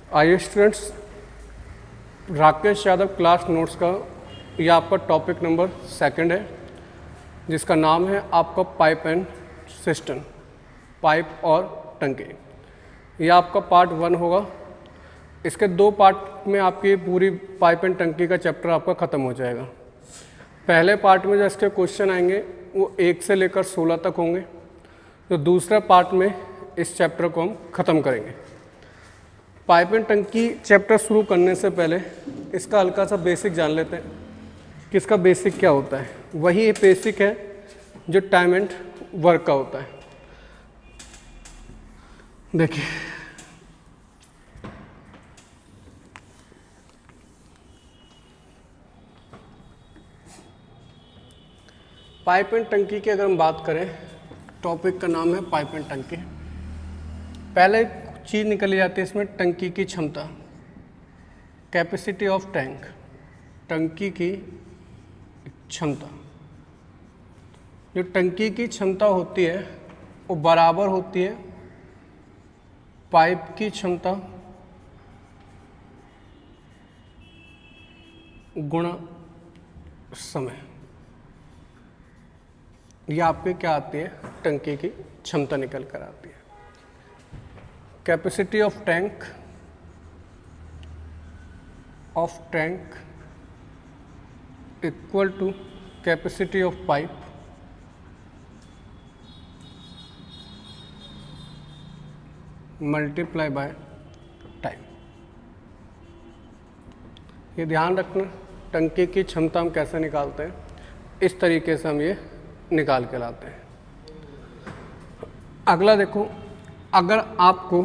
आइए students, Rakesh Yadav class notes का ये आपका टॉपिक नंबर 2 है, जिसका नाम है आपका पाइप एंड सिस्टम, पाइप और टंकी। ये आपका पार्ट 1 होगा। इसके 2 पार्ट में आपकी पूरी पाइप एंड टंकी का चैप्टर आपका ख़त्म हो जाएगा। पहले पार्ट में जो इसके क्वेश्चन आएंगे वो 1 से लेकर 16 तक होंगे। तो दूसरे पार्ट में इस चैप्टर को हम ख़त्म करेंगे। पाइप एंड टंकी चैप्टर शुरू करने से पहले इसका हल्का सा बेसिक जान लेते हैं कि इसका बेसिक क्या होता है। वही बेसिक है जो टाइम एंड वर्क का होता है। देखिए, पाइप एंड टंकी की अगर हम बात करें, टॉपिक का नाम है पाइप एंड टंकी। पहले चीज़ निकली जाती है इसमें, टंकी की क्षमता, कैपेसिटी ऑफ टैंक, टंकी की क्षमता। जो टंकी की क्षमता होती है वो बराबर होती है पाइप की क्षमता गुणा समय। ये आपके क्या आती है, टंकी की क्षमता निकल कर आती है। Capacity of tank equal to capacity of pipe multiply by time. ये ध्यान रखना, टंकी की क्षमता हम कैसे निकालते हैं, इस तरीके से हम ये निकाल के लाते हैं। अगला देखो, अगर आपको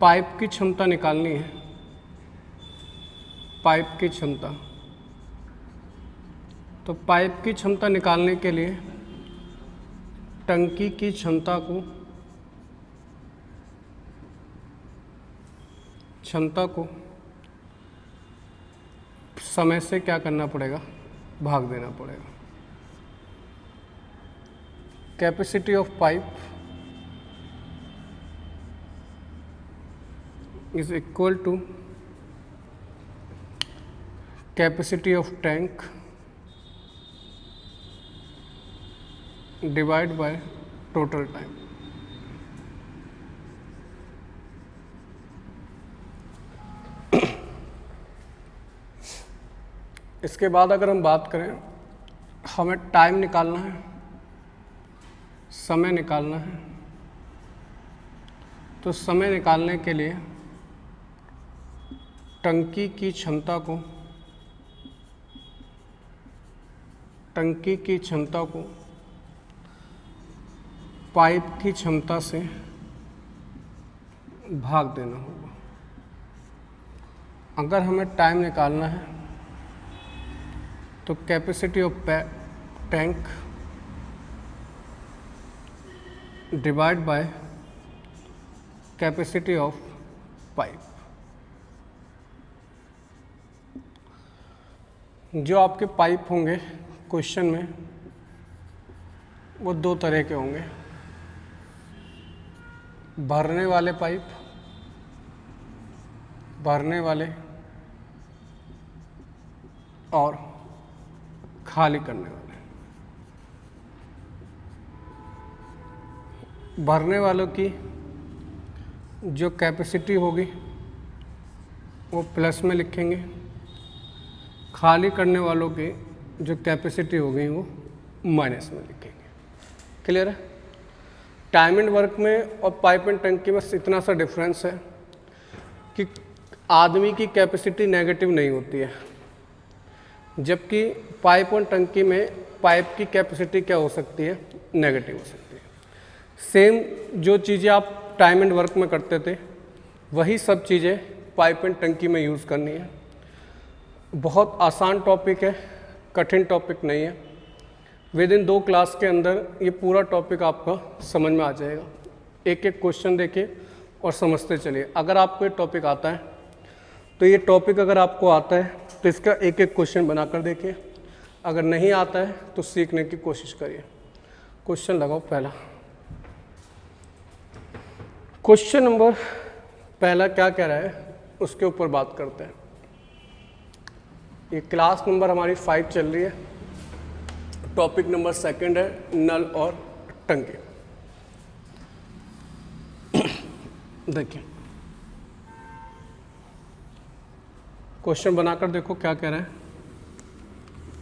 पाइप की क्षमता निकालनी है, पाइप की क्षमता, तो पाइप की क्षमता निकालने के लिए टंकी की क्षमता को समय से क्या करना पड़ेगा, भाग देना पड़ेगा। Capacity of pipe is equal to capacity of tank divided by total time। इसके बाद अगर हम बात करें, हमें टाइम निकालना है, समय निकालना है। तो समय निकालने के लिए टंकी की क्षमता को पाइप की क्षमता से भाग देना होगा। अगर हमें टाइम निकालना है तो capacity of tank divide by capacity of pipe. जो आपके पाइप होंगे क्वेश्चन में वो 2 तरह के होंगे, भरने वाले पाइप, भरने वाले, और खाली करने वाले। भरने वालों की जो कैपेसिटी होगी वो प्लस में लिखेंगे, खाली करने वालों की जो कैपेसिटी होगी वो माइनस में लिखेंगे। क्लियर है? टाइम एंड वर्क में और पाइप एंड टंकी में इतना सा डिफरेंस है कि आदमी की कैपेसिटी नेगेटिव नहीं होती है, जबकि पाइप और टंकी में पाइप की कैपेसिटी क्या हो सकती है, नेगेटिव हो सकती है। सेम जो चीज़ें आप टाइम एंड वर्क में करते थे वही सब चीज़ें पाइप एंड टंकी में यूज़ करनी है। बहुत आसान टॉपिक है, कठिन टॉपिक नहीं है। विद इन 2 क्लास के अंदर ये पूरा टॉपिक आपका समझ में आ जाएगा। एक एक क्वेश्चन देखिए और समझते चलिए। अगर आपको ये टॉपिक आता है तो ये टॉपिक अगर आपको आता है तो इसका एक एक क्वेश्चन बनाकर देखिए। अगर नहीं आता है तो सीखने की कोशिश करिए। क्वेश्चन लगाओ पहला। क्वेश्चन नंबर पहला क्या कह रहा है उसके ऊपर बात करते हैं। ये क्लास नंबर हमारी 5 चल रही है। टॉपिक नंबर 2 है नल और टंकी। देखिए क्वेश्चन बनाकर देखो क्या कह रहा है,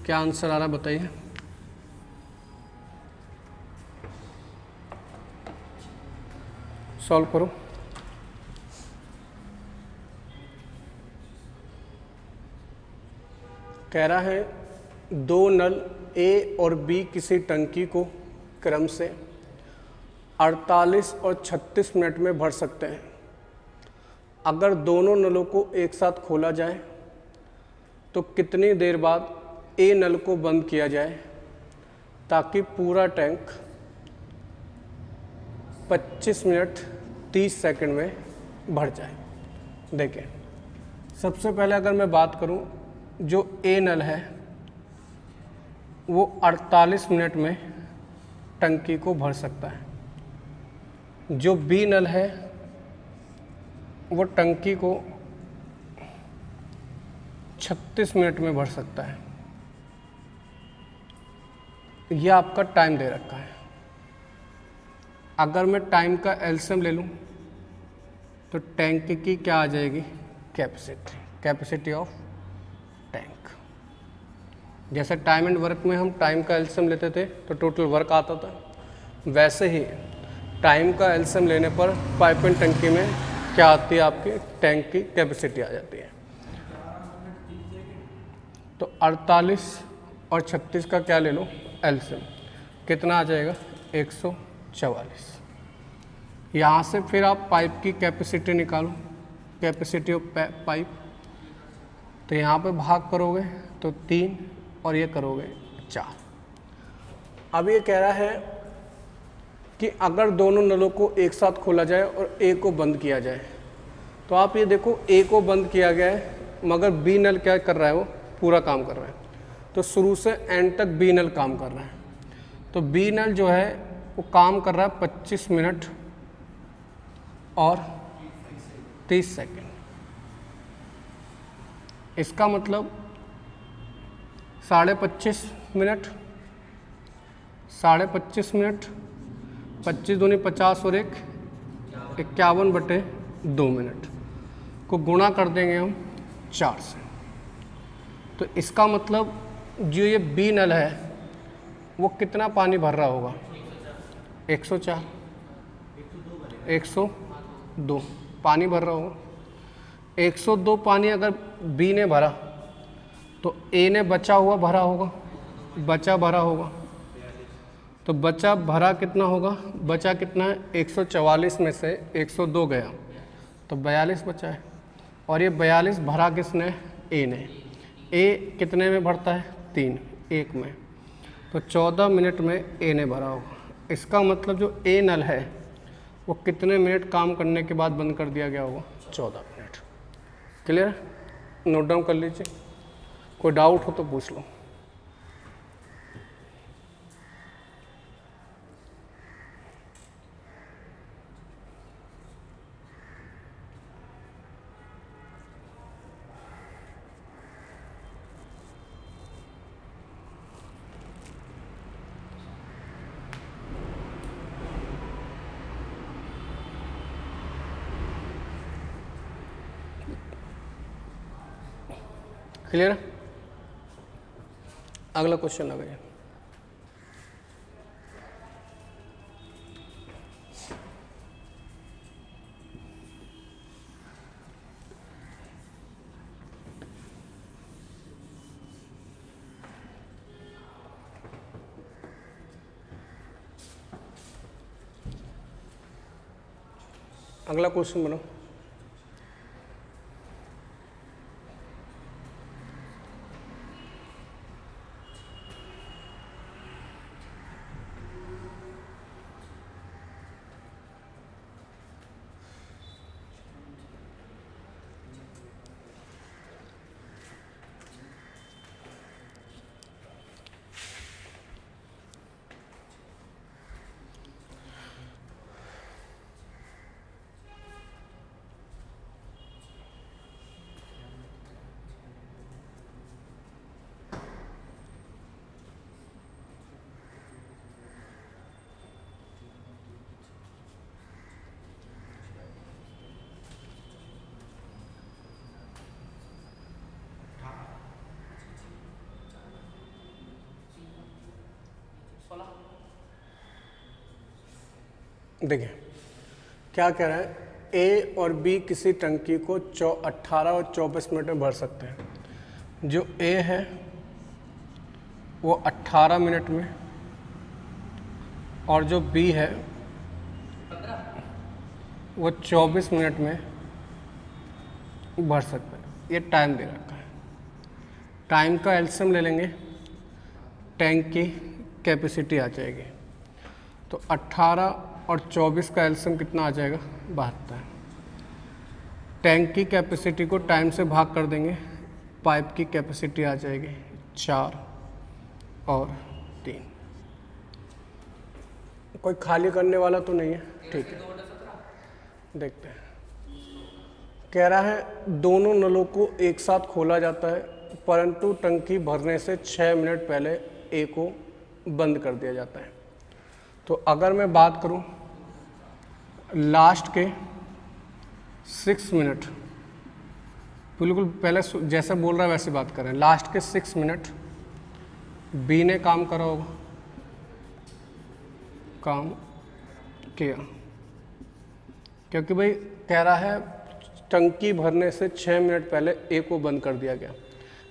क्या आंसर आ रहा है बताइए। सॉल्व करो। कह रहा है 2 नल ए और बी किसी टंकी को क्रम से 48 और 36 मिनट में भर सकते हैं। अगर दोनों नलों को एक साथ खोला जाए तो कितनी देर बाद ए नल को बंद किया जाए ताकि पूरा टैंक 25 मिनट 30 सेकंड में भर जाए। देखें सबसे पहले अगर मैं बात करूं, जो ए नल है वो 48 मिनट में टंकी को भर सकता है। जो बी नल है वो टंकी को 36 मिनट में भर सकता है। यह आपका टाइम दे रखा है। अगर मैं टाइम का एलसीएम ले लूं तो टैंक की क्या आ जाएगी, कैपेसिटी ऑफ टैंक। जैसे टाइम एंड वर्क में हम टाइम का एलसीएम लेते थे तो टोटल वर्क आता था, वैसे ही टाइम का एलसीएम लेने पर पाइप एंड टंकी में क्या आती है, आपकी टैंक की कैपेसिटी आ जाती है। तो 48 और 36 का क्या ले लो एलसीएम, कितना आ जाएगा 144। यहाँ से फिर आप पाइप की कैपेसिटी निकालो, कैपेसिटी ऑफ पाइप। तो यहाँ पे भाग करोगे तो 3 और ये करोगे 4। अब ये कह रहा है कि अगर दोनों नलों को एक साथ खोला जाए और ए को बंद किया जाए, तो आप ये देखो ए को बंद किया गया है मगर बी नल क्या कर रहा है, वो पूरा काम कर रहा है। तो शुरू से एंड तक बी नल काम कर रहा है। तो बी नल जो है वो काम कर रहा है 25 मिनट और 30 सेकंड। इसका मतलब 25.5 मिनट, 25.5 मिनट, 25 दूनी 50 और 1 51/2 मिनट को गुणा कर देंगे हम 4 से। तो इसका मतलब जो ये बी नल है वो कितना पानी भर रहा होगा, 104, 102 पानी भर रहा होगा। 102 पानी अगर बी ने भरा तो ए ने बचा हुआ भरा होगा, बचा भरा होगा। तो बचा भरा कितना होगा, बचा कितना है 144 में से 102 गया तो 42 बचा है। और ये 42 भरा किसने, ए ने। ए कितने में भरता है, 3, 1 में। तो 14 मिनट में ए ने भरा होगा। इसका मतलब जो ए नल है वो कितने मिनट काम करने के बाद बंद कर दिया गया होगा, 14 मिनट। क्लियर, नोट डाउन कर लीजिए, कोई डाउट हो तो पूछ लो। क्लियर, अगला क्वेश्चन आ गया। अगला क्वेश्चन बनाओ। देखिए क्या कह रहा है, ए और बी किसी टंकी को 18 और 24 मिनट में भर सकते हैं। जो ए है वो 18 मिनट में और जो बी है वो 24 मिनट में भर सकते हैं। ये टाइम दे रखा है। टाइम का एलसीएम ले लेंगे, टैंक की कैपेसिटी आ जाएगी। तो 18 और 24 का एलसीएम कितना आ जाएगा, 72। टैंक की कैपेसिटी को टाइम से भाग कर देंगे, पाइप की कैपेसिटी आ जाएगी 4 और 3। कोई खाली करने वाला तो नहीं है, ठीक है। देखते हैं, कह रहा है दोनों नलों को एक साथ खोला जाता है परंतु टंकी भरने से 6 मिनट पहले ए को बंद कर दिया जाता है। तो अगर मैं बात करूं लास्ट के 6 मिनट, बिल्कुल पहले जैसे बोल रहा है वैसे बात करें, लास्ट के 6 मिनट बी ने काम करा होगा, काम किया, क्योंकि भाई कह रहा है टंकी भरने से 6 मिनट पहले ए को बंद कर दिया गया।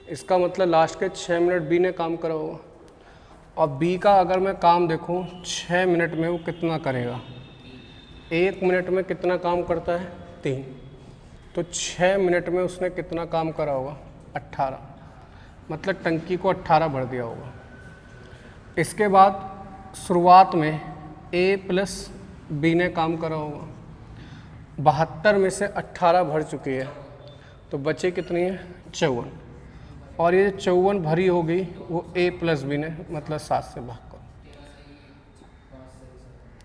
इसका मतलब लास्ट के 6 मिनट बी ने काम करा होगा। और बी का अगर मैं काम देखूं 6 मिनट में वो कितना करेगा, 1 मिनट में कितना काम करता है, 3। तो 6 मिनट में उसने कितना काम करा होगा, 18, मतलब टंकी को 18 भर दिया होगा। इसके बाद शुरुआत में ए प्लस बी ने काम करा होगा, 72 में से 18 भर चुकी है, तो बचे कितनी है, 54। और ये 54 भरी होगी वो ए प्लस बी ने, मतलब 7 से भाग करो।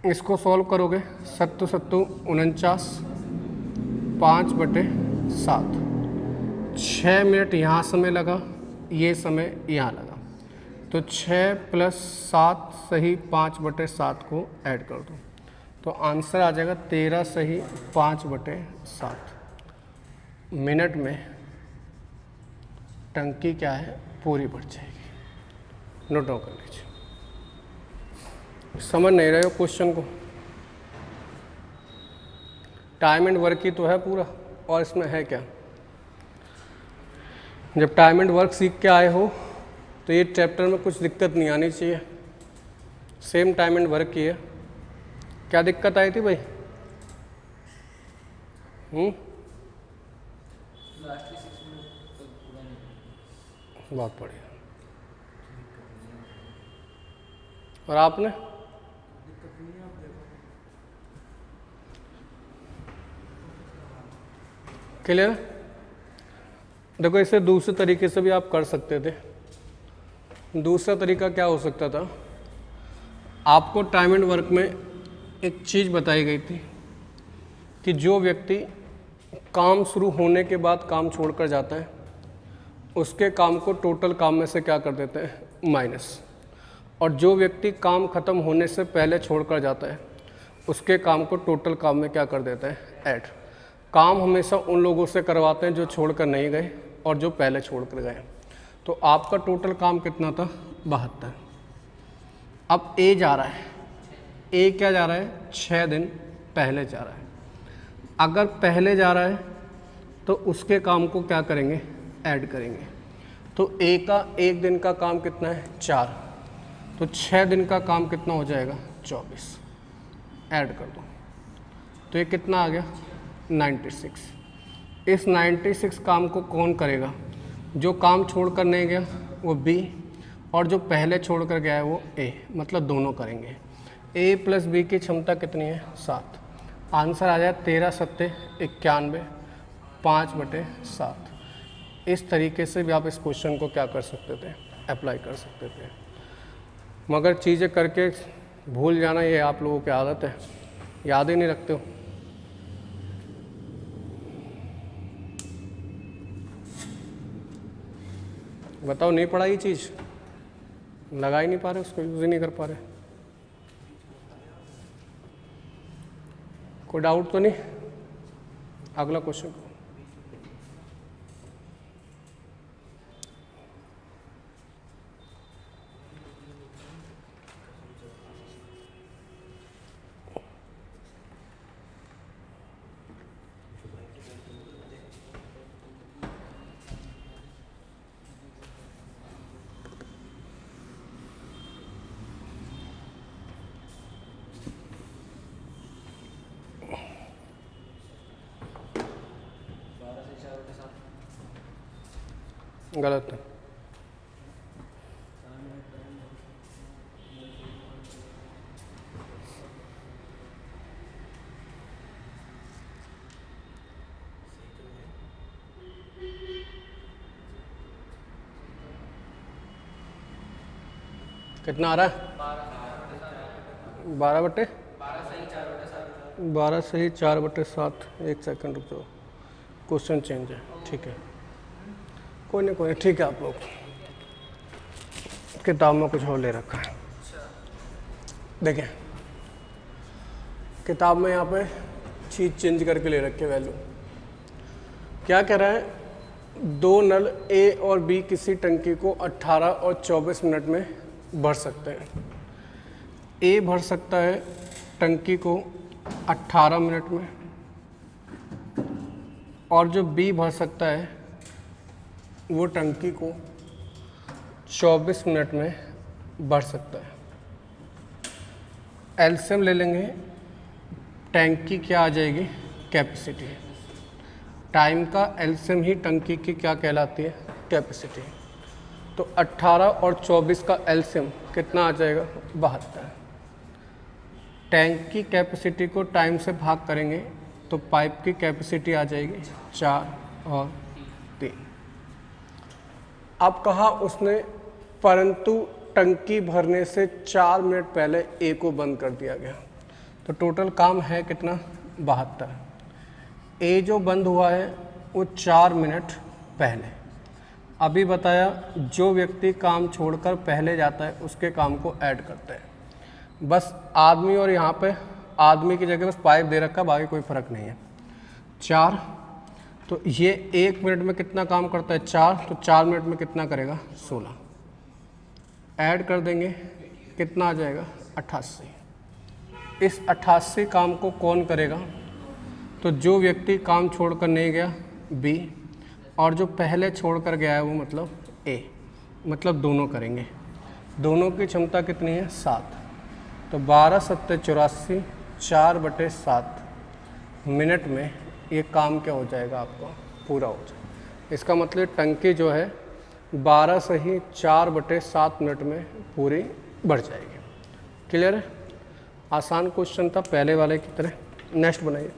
इसको सॉल्व करोगे, 7 7 49, 5/7, 6 मिनट यहाँ समय लगा, ये समय यहाँ लगा। तो 6 + 7 सही 5/7 को ऐड कर दो, तो आंसर आ जाएगा 13 सही 5/7 मिनट में टंकी क्या है, पूरी भर जाएगी। नोट डाउन कर लीजिए। समझ नहीं रहे हो क्वेश्चन को, टाइम एंड वर्क ही तो है पूरा, और इसमें है क्या। जब टाइम एंड वर्क सीख के आए हो तो ये चैप्टर में कुछ दिक्कत नहीं आनी चाहिए। सेम टाइम एंड वर्क की है। क्या दिक्कत आई थी भाई? बहुत बढ़िया। और आपने? क्लियर? देखो इसे दूसरे तरीके से भी आप कर सकते थे। दूसरा तरीका क्या हो सकता था, आपको टाइम एंड वर्क में एक चीज़ बताई गई थी कि जो व्यक्ति काम शुरू होने के बाद काम छोड़कर जाता है उसके काम को टोटल काम में से क्या कर देते हैं, माइनस। और जो व्यक्ति काम ख़त्म होने से पहले छोड़कर जाता है उसके काम को टोटल काम में क्या कर देता है, ऐड। काम हमेशा उन लोगों से करवाते हैं जो छोड़कर नहीं गए और जो पहले छोड़कर गए। तो आपका टोटल काम कितना था, 72। अब ए जा रहा है, ए क्या जा रहा है, 6 दिन पहले जा रहा है। अगर पहले जा रहा है तो उसके काम को क्या करेंगे, ऐड करेंगे। तो ए का 1 दिन का काम कितना है, 4। तो 6 दिन का काम कितना हो जाएगा, 24। ऐड कर दो तो ये कितना आ गया, 96। इस 96 काम को कौन करेगा, जो काम छोड़कर नहीं गया वो बी, और जो पहले छोड़कर गया है वो ए, मतलब दोनों करेंगे। ए प्लस बी की क्षमता कितनी है, 7। आंसर आ जाए 13 7 91, 5/7। इस तरीके से भी आप इस क्वेश्चन को क्या कर सकते थे, अप्लाई कर सकते थे। मगर चीज़ें करके भूल जाना ये आप लोगों की आदत है, याद ही नहीं रखते हो। बताओ, नहीं पढ़ा ये चीज़, लगा ही नहीं पा रहे, उसको यूज़ ही नहीं कर पा रहे। कोई डाउट तो नहीं? अगला क्वेश्चन। गलत है। कितना आ रहा है? 12/, 12/4/7। एक सेकंड रुक जाओ, क्वेश्चन चेंज है। ठीक है, कोई नहीं कोई नहीं, ठीक है। आप लोग किताब में कुछ और ले रखा है। देखें, किताब में यहाँ पे चीज़ चेंज करके ले रखे वैल्यू। क्या कह रहा है? दो नल ए और बी किसी टंकी को 18 और 24 मिनट में भर सकते हैं। ए भर सकता है टंकी को 18 मिनट में, और जो बी भर सकता है वो टंकी को 24 मिनट में भर सकता है। एलसीएम ले लेंगे, टैंक की क्या आ जाएगी? कैपेसिटी। टाइम का एलसीएम ही टंकी की क्या कहलाती है? कैपेसिटी। तो 18 और 24 का एलसीएम कितना आ जाएगा? 72। टैंक की कैपेसिटी को टाइम से भाग करेंगे तो पाइप की कैपेसिटी आ जाएगी 4 और 3। अब कहा उसने परंतु टंकी भरने से 4 मिनट पहले ए को बंद कर दिया गया। तो टोटल काम है कितना? 72। ए जो बंद हुआ है वो 4 मिनट पहले। अभी बताया जो व्यक्ति काम छोड़कर पहले जाता है उसके काम को ऐड करते हैं। बस आदमी, और यहाँ पे आदमी की जगह बस पाइप दे रखा, बाकी कोई फ़र्क नहीं है। 4, तो ये 1 मिनट में कितना काम करता है? 4, तो 4 मिनट में कितना करेगा? 16। ऐड कर देंगे, कितना आ जाएगा? 88। इस 88 काम को कौन करेगा? तो जो व्यक्ति काम छोड़कर नहीं गया, बी, और जो पहले छोड़कर गया है वो मतलब ए, मतलब दोनों करेंगे। दोनों की क्षमता कितनी है? 7। तो 12 7 84, 4/7 मिनट में ये काम क्या हो जाएगा? आपका पूरा हो जाएगा। इसका मतलब टंकी जो है 12 से ही 4/7 मिनट में पूरी बढ़ जाएगी। क्लियर है? आसान क्वेश्चन था पहले वाले की तरह। नेक्स्ट बनाइए।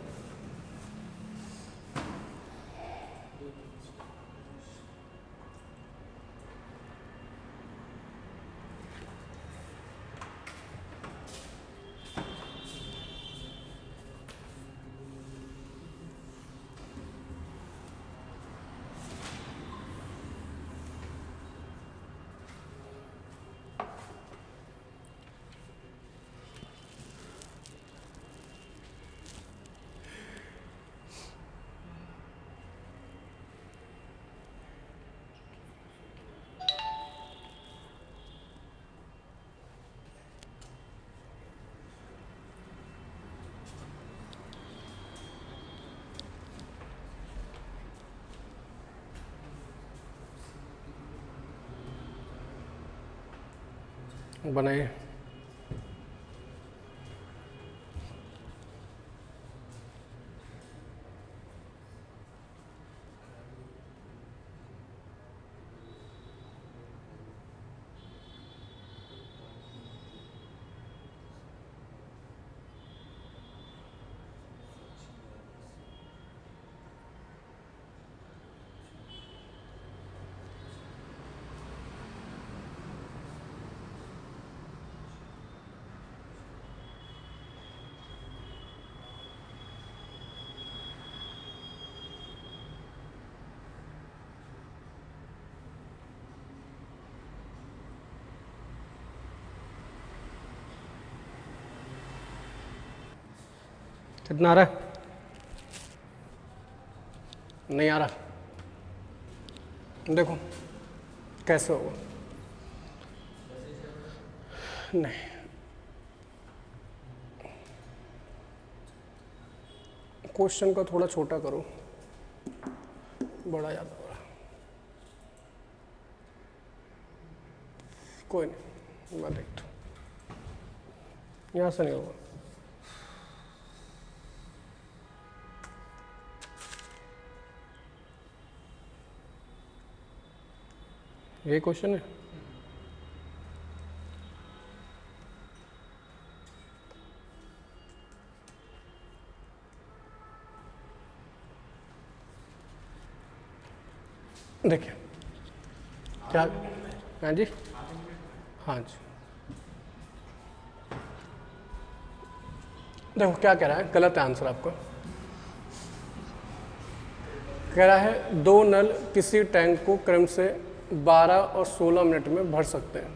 बनाइए। कितना आ रहा है? नहीं आ रहा? देखो कैसे होगा। नहीं, क्वेश्चन को थोड़ा छोटा करो, बड़ा ज़्यादा हो रहा। कोई नहीं, मैं देखता हूँ। यहाँ से नहीं होगा। यही क्वेश्चन है। देखिए क्या, हाँ जी, हाँ जी, देखो क्या कह रहा है, गलत है आंसर आपका। कह रहा है 2 नल किसी टैंक को क्रम से 12 और 16 मिनट में भर सकते हैं।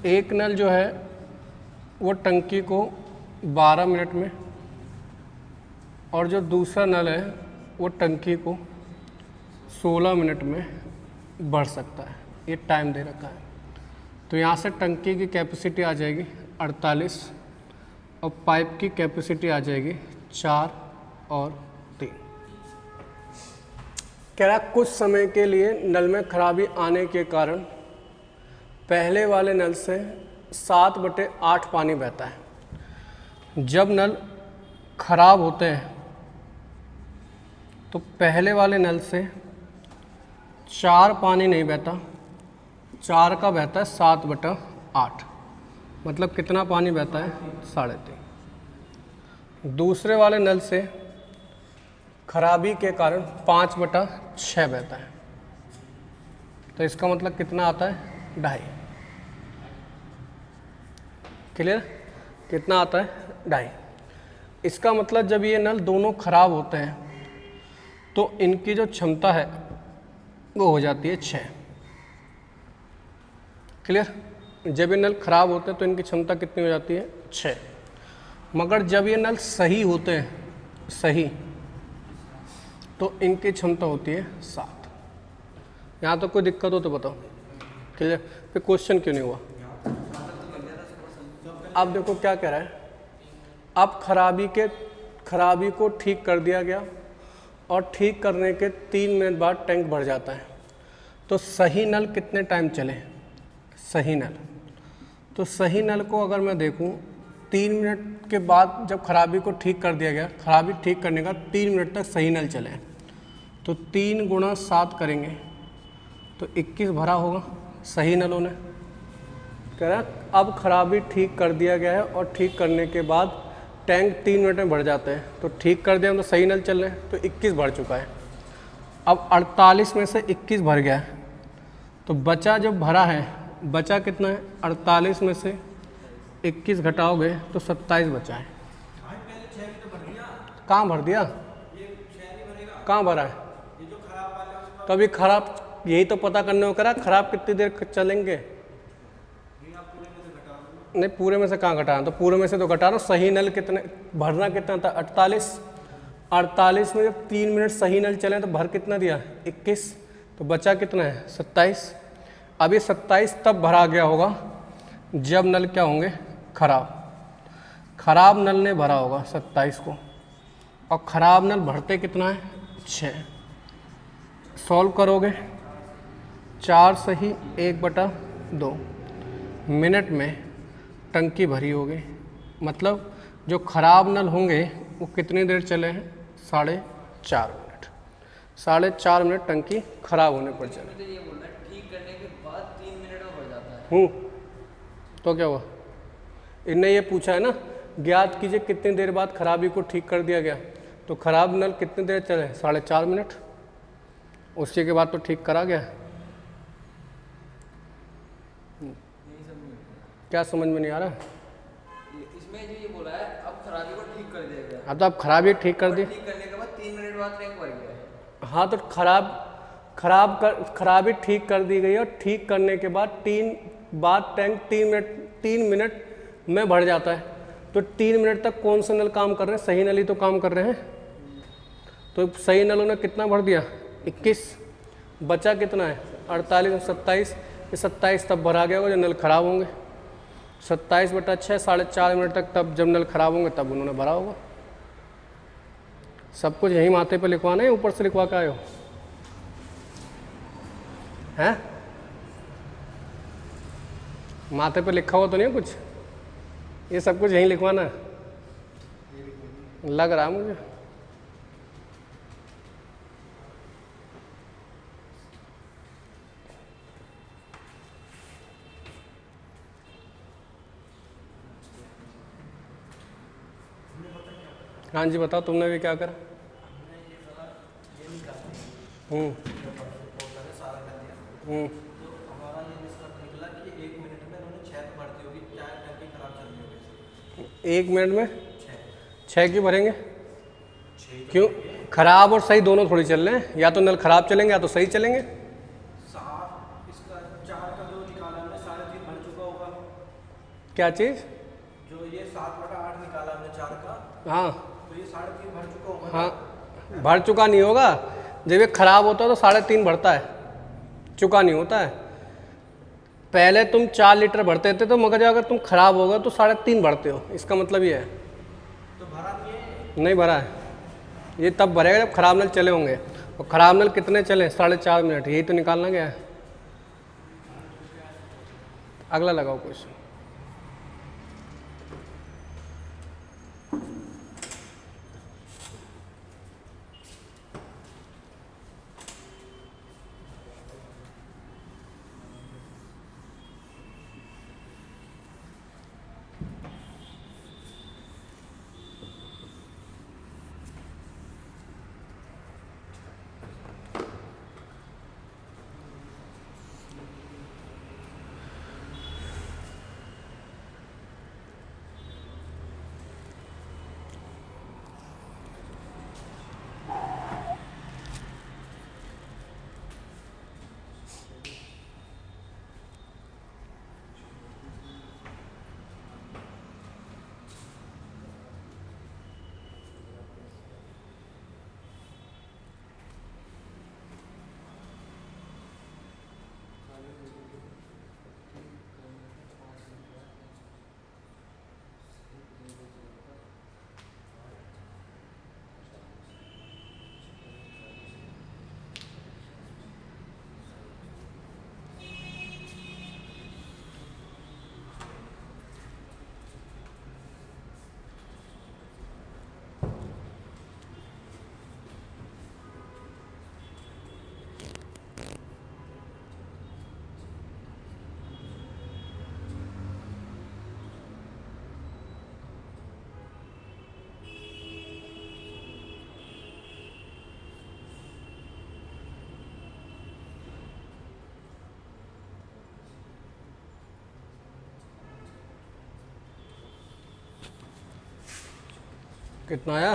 एक नल जो है वो टंकी को 12 मिनट में, और जो दूसरा नल है वो टंकी को 16 मिनट में भर सकता है। ये टाइम दे रखा है। तो यहाँ से टंकी की कैपेसिटी आ जाएगी 48 और पाइप की कैपेसिटी आ जाएगी 4 और 3। कह रहा कुछ समय के लिए नल में खराबी आने के कारण पहले वाले नल से 7/8 पानी बहता है। जब नल खराब होते हैं तो पहले वाले नल से 4 पानी नहीं बहता, 4 का बहता है 7/8, मतलब कितना पानी बहता है 3.5। दूसरे वाले नल से खराबी के कारण 5/6 बहता है, तो इसका मतलब कितना आता है 2.5। क्लियर, कितना आता है 2.5। इसका मतलब जब ये नल दोनों खराब होते हैं तो इनकी जो क्षमता है वो हो जाती है 6। क्लियर, जब ये नल खराब होते हैं तो इनकी क्षमता कितनी हो जाती है 6। मगर जब ये नल सही होते हैं, सही, तो इनकी क्षमता होती है 7। यहाँ तो कोई दिक्कत हो तो बताओ। क्लियर, फिर क्वेश्चन क्यों नहीं हुआ? अब देखो क्या कह रहा है, अब खराबी को ठीक कर दिया गया और ठीक करने के 3 मिनट बाद टैंक भर जाता है। तो सही नल कितने टाइम चले? सही नल, तो सही नल को अगर मैं देखूं 3 मिनट के बाद जब खराबी को ठीक कर दिया गया, खराबी ठीक करने का 3 मिनट तक सही नल चले, तो 3 × 7 करेंगे तो 21 भरा होगा सही नलों ने। कह रहा है अब खराबी ठीक कर दिया गया है और ठीक करने के बाद टैंक 3 मिनट में भर जाते हैं। तो ठीक कर दिया तो सही नल चल रहे हैं, तो 21 भर चुका है। अब 48 में से 21 भर गया है, तो बचा जो भरा है, बचा कितना है? 48 में से 21 घटाओगे तो 27 बचा है। कहाँ भर दिया? कहाँ भरा है? तो अभी खराब, यही तो पता करने को करा, खराब कितनी देर चलेंगे? नहीं, पूरे में से कहाँ घटाना? तो पूरे में से तो घटा रहा हूँ। सही नल कितने भरना कितना था? 48। 48 में जब 3 मिनट सही नल चले तो भर कितना दिया? 21। तो बचा कितना है? 27। अब ये 27 तब भरा गया होगा जब नल क्या होंगे? खराब नल ने भरा होगा 27 को, और ख़राब नल भरते कितना है? 6। सॉल्व करोगे 4 सही 1/2 मिनट में टंकी भरी होगी। मतलब जो ख़राब नल होंगे वो कितनी देर चले हैं? 4.5 मिनट। 4.5 मिनट टंकी खराब होने पर चले। ये बोल रहा है ठीक करने के बाद 3 मिनट में भर जाता है। तो क्या हुआ? इनने ये पूछा है ना, ज्ञात कीजिए कितनी देर बाद खराबी को ठीक कर दिया गया। तो खराब नल कितनी देर चले? 4.5 मिनट। उसी के बाद तो ठीक करा गया। क्या समझ में नहीं आ रहा? इसमें जो ये बोला है अब खराबी को ठीक कर दिया गया। अब तो आप खराबी ठीक कर दी। ठीक करने के बाद 3 मिनट बाद टैंक भर गया। हाँ, तो खराबी ठीक कर दी गई और ठीक करने के बाद टैंक 3 मिनट में भर जाता है। तो 3 मिनट तक कौन से नल काम कर रहे हैं? सही नल ही तो काम कर रहे हैं। तो सही नलों ने कितना भर दिया? 21। बचा कितना है? 48 और 27। ये 27 तब भरा गया होगा जब नल खराब होंगे। 27/6 4.5 मिनट तक, तब जब नल खराब होंगे तब उन्होंने भरा होगा। सब कुछ यही माथे पे लिखवाना है, ऊपर से लिखवा के आए हो? हैं? माथे पे लिखा हुआ तो नहीं है कुछ? ये सब कुछ यहीं लिखवाना है लग रहा है मुझे। हाँ जी बताओ, तुमने भी क्या करा? हम्म हम्म तो हमारा ये निष्कर्ष निकला कि 1 मिनट में उन्होंने 6 तो भरती होगी, 4 टंकी खराब चल रही होगी। 1 मिनट में 6 6 क्यों भरेंगे? 6 क्यों? खराब और सही दोनों थोड़ी चल रहे हैं, या तो नल खराब चलेंगे या तो सही चलेंगे। साफ इसका 4 का जो निकाला हमने 3.5 भर चुका होगा। क्या चीज़? जो ये 7/8 निकाला हमने 4 का, हाँ तो ये 3.5 भर चुका होगा। हाँ, भर चुका नहीं होगा। जब ये खराब होता है तो 3.5 भरता है, चुका नहीं होता है। पहले तुम 4 लीटर भरते थे, तो मगर अगर तुम खराब होगा तो 3.5 भरते हो, इसका मतलब ये है। तो भरा नहीं है। नहीं भरा है, ये तब भरेगा जब खराब नल चले होंगे। और खराब नल कितने चले? 4.5 मिनट, यही तो निकालना गया है। अगला लगाओ क्वेश्चन। कितना आया?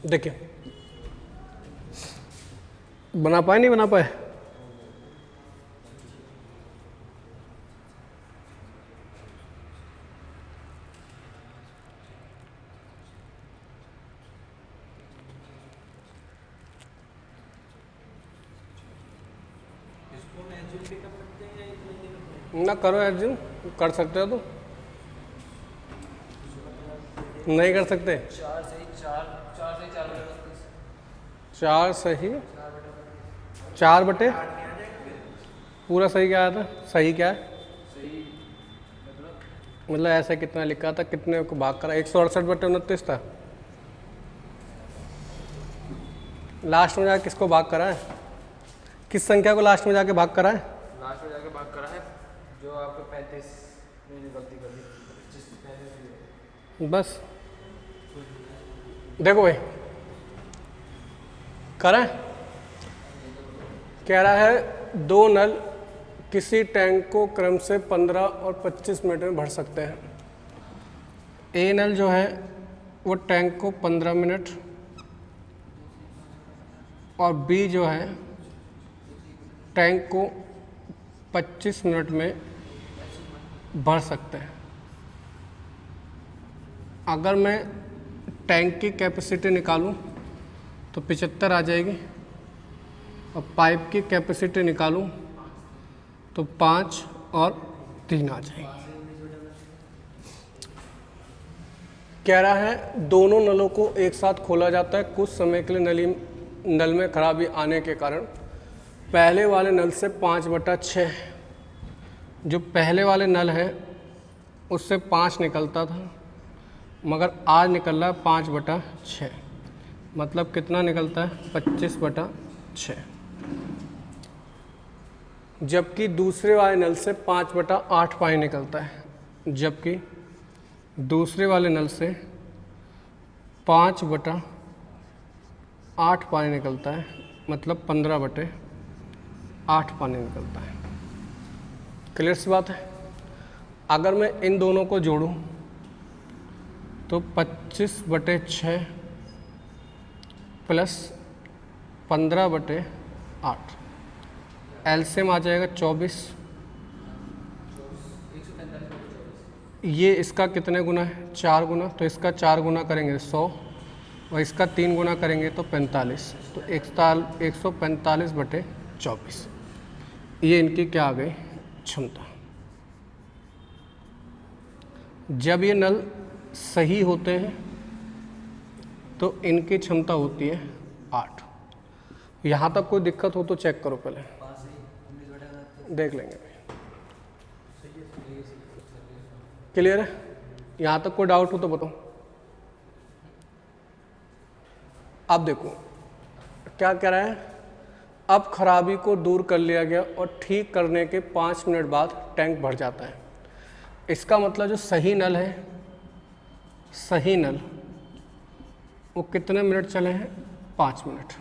देखिए, बना पाए नहीं बना पाए? इसको हम एज्यूम भी कर सकते हैं या इतना ही कर सकते ना करो एज्यूम, कर सकते हो तो। नहीं कर सकते? 4 सही 4 4 सही 4 बटे 32 4 सही 4 बटे पूरा सही क्या आया था? सही क्या है? सही मतलब ऐसा कितना लिखा था, कितने को भाग करा? 168/29 था। लास्ट में जाके किसको भाग करा है? किस संख्या को लास्ट में जाके भाग करा है? लास्ट में जाके भाग करा है जो आपको 35 में गलती कर दी, 25 35 बस देखो भाई, करा है? कह रहा है 2 नल किसी टैंक को क्रम से 15 और 25 मिनट में भर सकते हैं। ए नल जो है वो टैंक को 15 मिनट और बी जो है टैंक को 25 मिनट में भर सकते हैं। अगर मैं टैंक की कैपेसिटी निकालूं तो 75 आ जाएगी, और पाइप की कैपेसिटी निकालूं तो 5 और 3 आ जाएगी। कह रहा है दोनों नलों को एक साथ खोला जाता है कुछ समय के लिए नल में खराबी आने के कारण। पहले वाले नल से 5/6, जो पहले वाले नल है उससे 5 निकलता था, मगर आज निकल रहा है 5/6। मतलब कितना निकलता है 25/6। जबकि दूसरे वाले नल से 5/8 पाई निकलता है। जबकि दूसरे वाले नल से 5/8 पानी निकलता है, मतलब 15/8 पानी निकलता है। क्लियर सी बात है। अगर मैं इन दोनों को जोड़ूं तो 25/6 प्लस 15/8, एलसीएम आ जाएगा 24। ये इसका कितने गुना है? 4 गुना। तो इसका 4 गुना करेंगे 100 और इसका 3 गुना करेंगे तो 45। तो 145/24 ये इनकी क्या आ गई? क्षमता। जब ये नल सही होते हैं तो इनकी क्षमता होती है 8। यहाँ तक कोई दिक्कत हो तो चेक करो पहले, देख लेंगे। क्लियर है? यहाँ तक कोई डाउट हो तो बताओ। अब देखो क्या कह रहा है, अब खराबी को दूर कर लिया गया और ठीक करने के 5 मिनट बाद टैंक भर जाता है। इसका मतलब जो सही नल है, सही नल वो कितने मिनट चले हैं? 5 मिनट।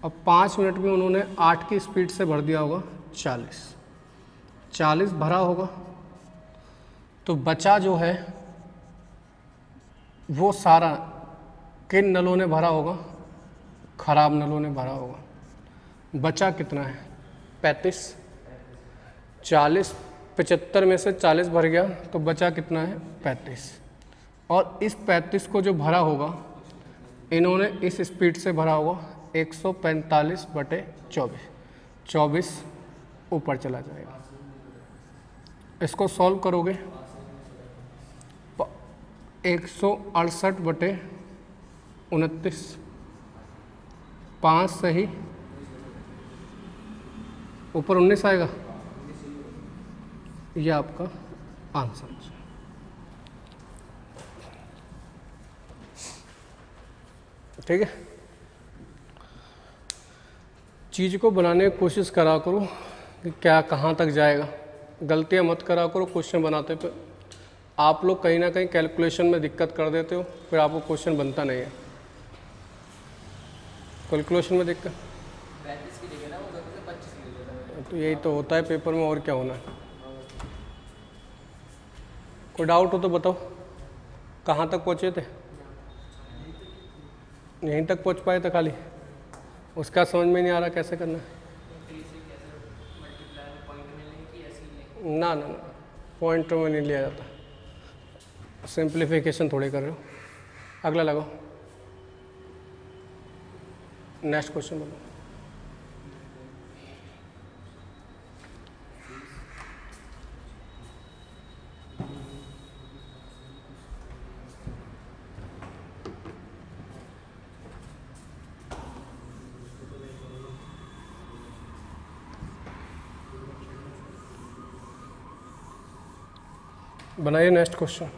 अब 5 मिनट में उन्होंने 8 की स्पीड से भर दिया होगा 40 भरा होगा। तो बचा जो है वो सारा किन नलों ने भरा होगा? खराब नलों ने भरा होगा। बचा कितना है? 35। 40 75 में से 40 भर गया तो बचा कितना है? 35। और इस 35 को जो भरा होगा इन्होंने इस स्पीड से भरा होगा 145/24। 24 ऊपर चला जाएगा। इसको सॉल्व करोगे 168/29, 5 सही, ऊपर 19 आएगा। ये आपका आंसर है। ठीक है। चीज़ को बनाने की कोशिश करा करो कि क्या कहाँ तक जाएगा। गलतियाँ मत करा करो क्वेश्चन बनाते पे। आप लोग कहीं ना कहीं कैलकुलेशन में दिक्कत कर देते हो, फिर आपको क्वेश्चन बनता नहीं है। कैलकुलेशन में दिक्कत 35 की जगह ना वो गलती से 25 की जगह। तो यही तो होता है पेपर में, और क्या होना है। कोई डाउट हो तो बताओ। कहाँ तक पहुँचे थे? यहीं तक पहुँच पाए थे खाली? उसका समझ में नहीं आ रहा कैसे करना है। ना ना ना, पॉइंट में नहीं लिया जाता। सिंप्लीफिकेशन थोड़ी कर रहे हो। अगला लगाओ, नेक्स्ट क्वेश्चन बोलो। बनाइए नेक्स्ट क्वेश्चन।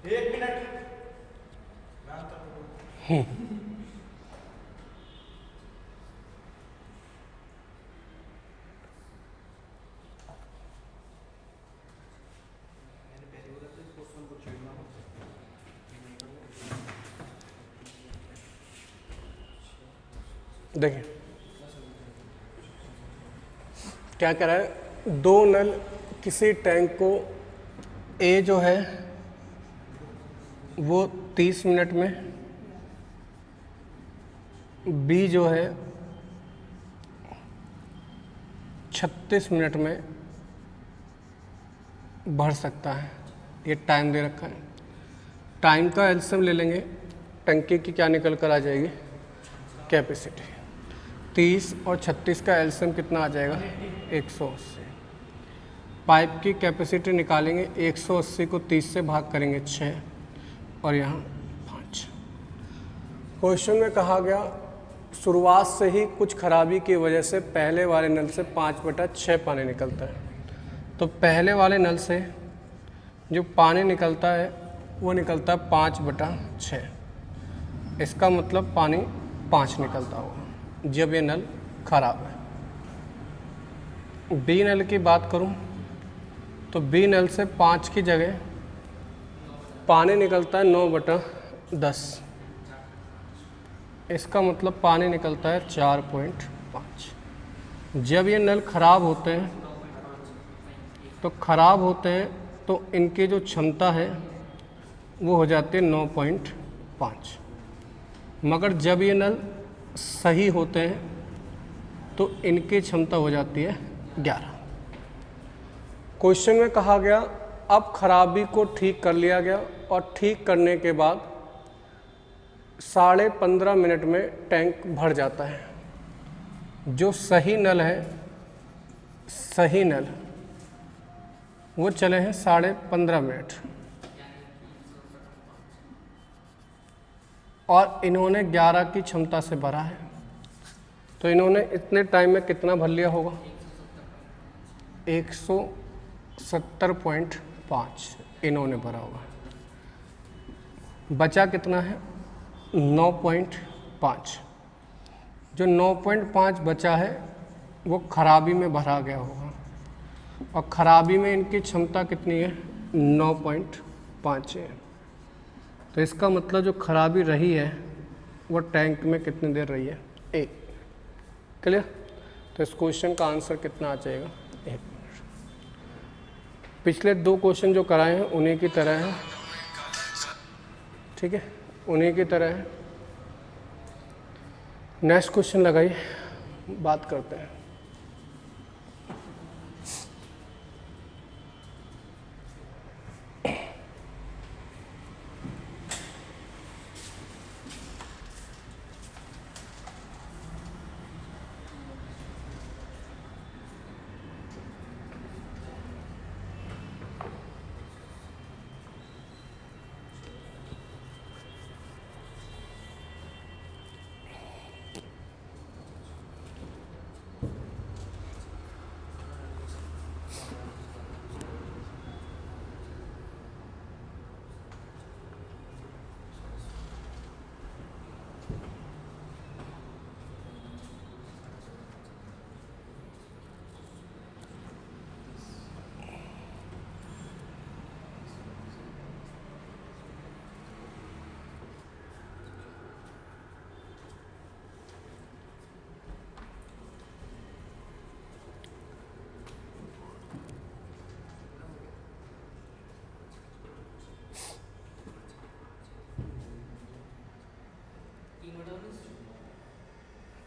एक मिनट। देखिए क्या कह रहा है, 2 नल किसी टैंक को ए जो है वो 30 मिनट में, बी जो है 36 मिनट में भर सकता है। ये टाइम दे रखा है। टाइम का एलसीएम ले लेंगे, टंकी की क्या निकल कर आ जाएगी, कैपेसिटी। 30 और 36 का एलसीएम कितना आ जाएगा, 180। पाइप की कैपेसिटी निकालेंगे, 180 को 30 से भाग करेंगे 6 और यहाँ 5। क्वेश्चन में कहा गया शुरुआत से ही कुछ खराबी की वजह से पहले वाले नल से 5/6 पानी निकलता है। तो पहले वाले नल से जो पानी निकलता है वो निकलता है 5/6। इसका मतलब पानी 5 निकलता होगा जब ये नल खराब है। बी नल की बात करूं तो बी नल से 5 की जगह पानी निकलता है 9/10। इसका मतलब पानी निकलता है 4.5। जब ये नल खराब होते हैं तो इनकी जो क्षमता है वो हो जाती है 9.5। मगर जब ये नल सही होते हैं तो इनकी क्षमता हो जाती है 11। क्वेश्चन में कहा गया अब खराबी को ठीक कर लिया गया और ठीक करने के बाद 15.5 मिनट में टैंक भर जाता है। जो सही नल है, सही नल वो चले हैं 15.5 मिनट और इन्होंने 11 की क्षमता से भरा है। तो इन्होंने इतने टाइम में कितना भर लिया होगा, 170.5 इन्होंने भरा होगा। बचा कितना है, 9.5। जो 9.5 बचा है वो खराबी में भरा गया होगा और खराबी में इनकी क्षमता कितनी है, 9.5 है। तो इसका मतलब जो खराबी रही है वो टैंक में कितनी देर रही है, 1। क्लियर। तो इस क्वेश्चन का आंसर कितना आ जाएगा, 1 मिनट। पिछले 2 क्वेश्चन जो कराए हैं उन्हीं की तरह है, ठीक है, उन्हीं की तरह है। नेक्स्ट क्वेश्चन लगाइए, बात करते हैं।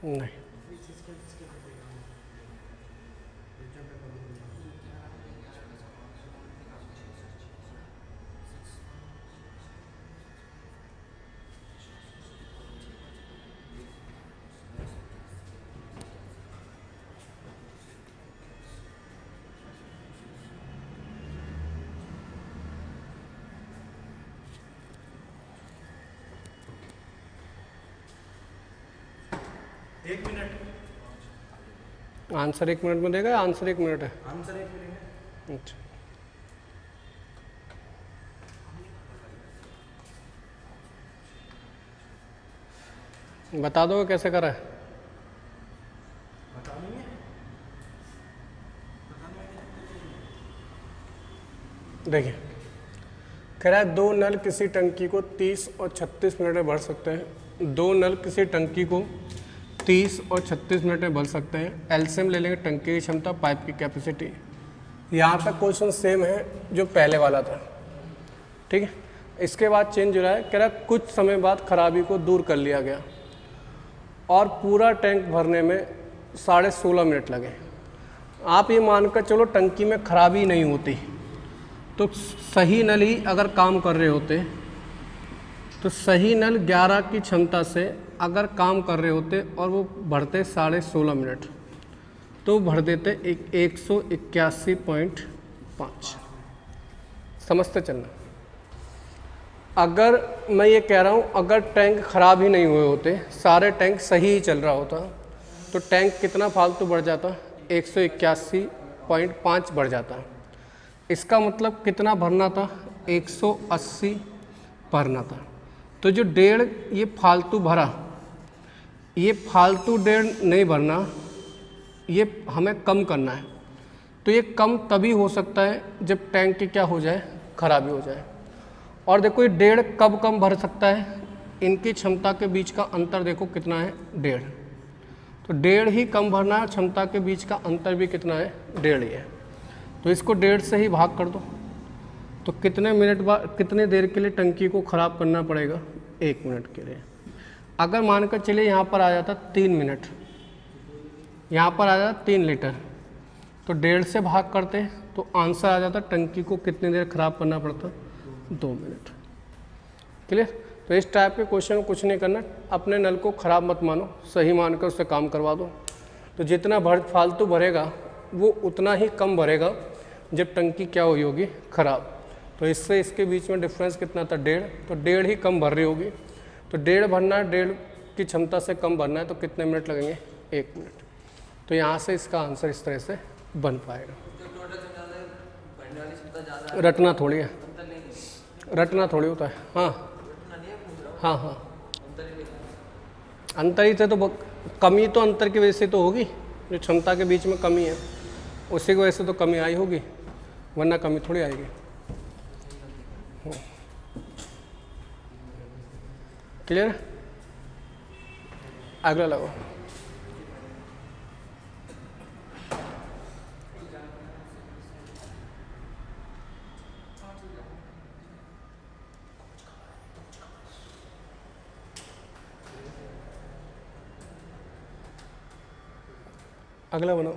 नहीं, एक मिनट आंसर 1 मिनट में देगा या आंसर 1 मिनट है? आंसर 1 मिनट है। अच्छा, बता दो कैसे करा है। देखिए कह रहा है 2 नल किसी टंकी को 30 और 36 मिनट में भर सकते हैं। 2 नल किसी टंकी को 30 और 36 मिनट में भर सकते हैं। एलसीएम ले लेंगे टंकी की क्षमता, पाइप की कैपेसिटी। यहाँ तक क्वेश्चन सेम है जो पहले वाला था, ठीक है। इसके बाद चेंज हो रहा है, कह रहा है कुछ समय बाद खराबी को दूर कर लिया गया और पूरा टैंक भरने में 16.5 मिनट लगे। आप ये मानकर चलो टंकी में खराबी नहीं होती तो सही नल ही अगर काम कर रहे होते तो सही नल 11 की क्षमता से अगर काम कर रहे होते और वो भरते 16.5 मिनट तो भर देते 181.5। समझते चलना। अगर मैं ये कह रहा हूँ अगर टैंक ख़राब ही नहीं हुए होते, सारे टैंक सही ही चल रहा होता तो टैंक कितना फालतू बढ़ जाता, 181.5 बढ़ जाता। इसका मतलब कितना भरना था, 180 भरना था। तो जो 1.5 ये फालतू भरा, ये फालतू 1.5 नहीं भरना, ये हमें कम करना है। तो ये कम तभी हो सकता है जब टैंक की क्या हो जाए, खराबी हो जाए। और देखो ये 1.5 कब कम भर सकता है, इनकी क्षमता के बीच का अंतर देखो कितना है, 1.5। तो 1.5 ही कम भरना है, क्षमता के बीच का अंतर भी कितना है, 1.5 ही है। तो इसको 1.5 से ही भाग कर दो तो कितने मिनट बाद, कितने देर के लिए टंकी को ख़राब करना पड़ेगा, 1 मिनट के लिए। अगर मानकर चलिए यहाँ पर आ जाता 3 मिनट, यहाँ पर आ जाता 3 लीटर, तो 1.5 से भाग करते तो आंसर आ जाता टंकी को कितनी देर ख़राब करना पड़ता, 2 मिनट। क्लियर। तो इस टाइप के क्वेश्चन को कुछ नहीं करना, अपने नल को ख़राब मत मानो, सही मानकर उससे काम करवा दो। तो जितना फालतू भरेगा वो उतना ही कम भरेगा जब टंकी क्या हुई होगी, ख़राब। तो इससे इसके बीच में डिफरेंस कितना था, 1.5। तो 1.5 ही कम भर रही होगी। तो 1.5 भरना है, 1.5 की क्षमता से कम भरना है तो कितने मिनट लगेंगे, 1 मिनट। तो यहाँ से इसका आंसर इस तरह से बन पाएगा। रटना थोड़ी है, रटना थोड़ी होता है। हाँ हाँ हाँ, अंतर ही से तो कमी तो अंतर की वजह से तो होगी, जो क्षमता के बीच में कमी है उसी की वजह से तो कमी आई होगी, वरना कमी थोड़ी आएगी। क्लियर। अगला लगाओ। अगला बनाओ।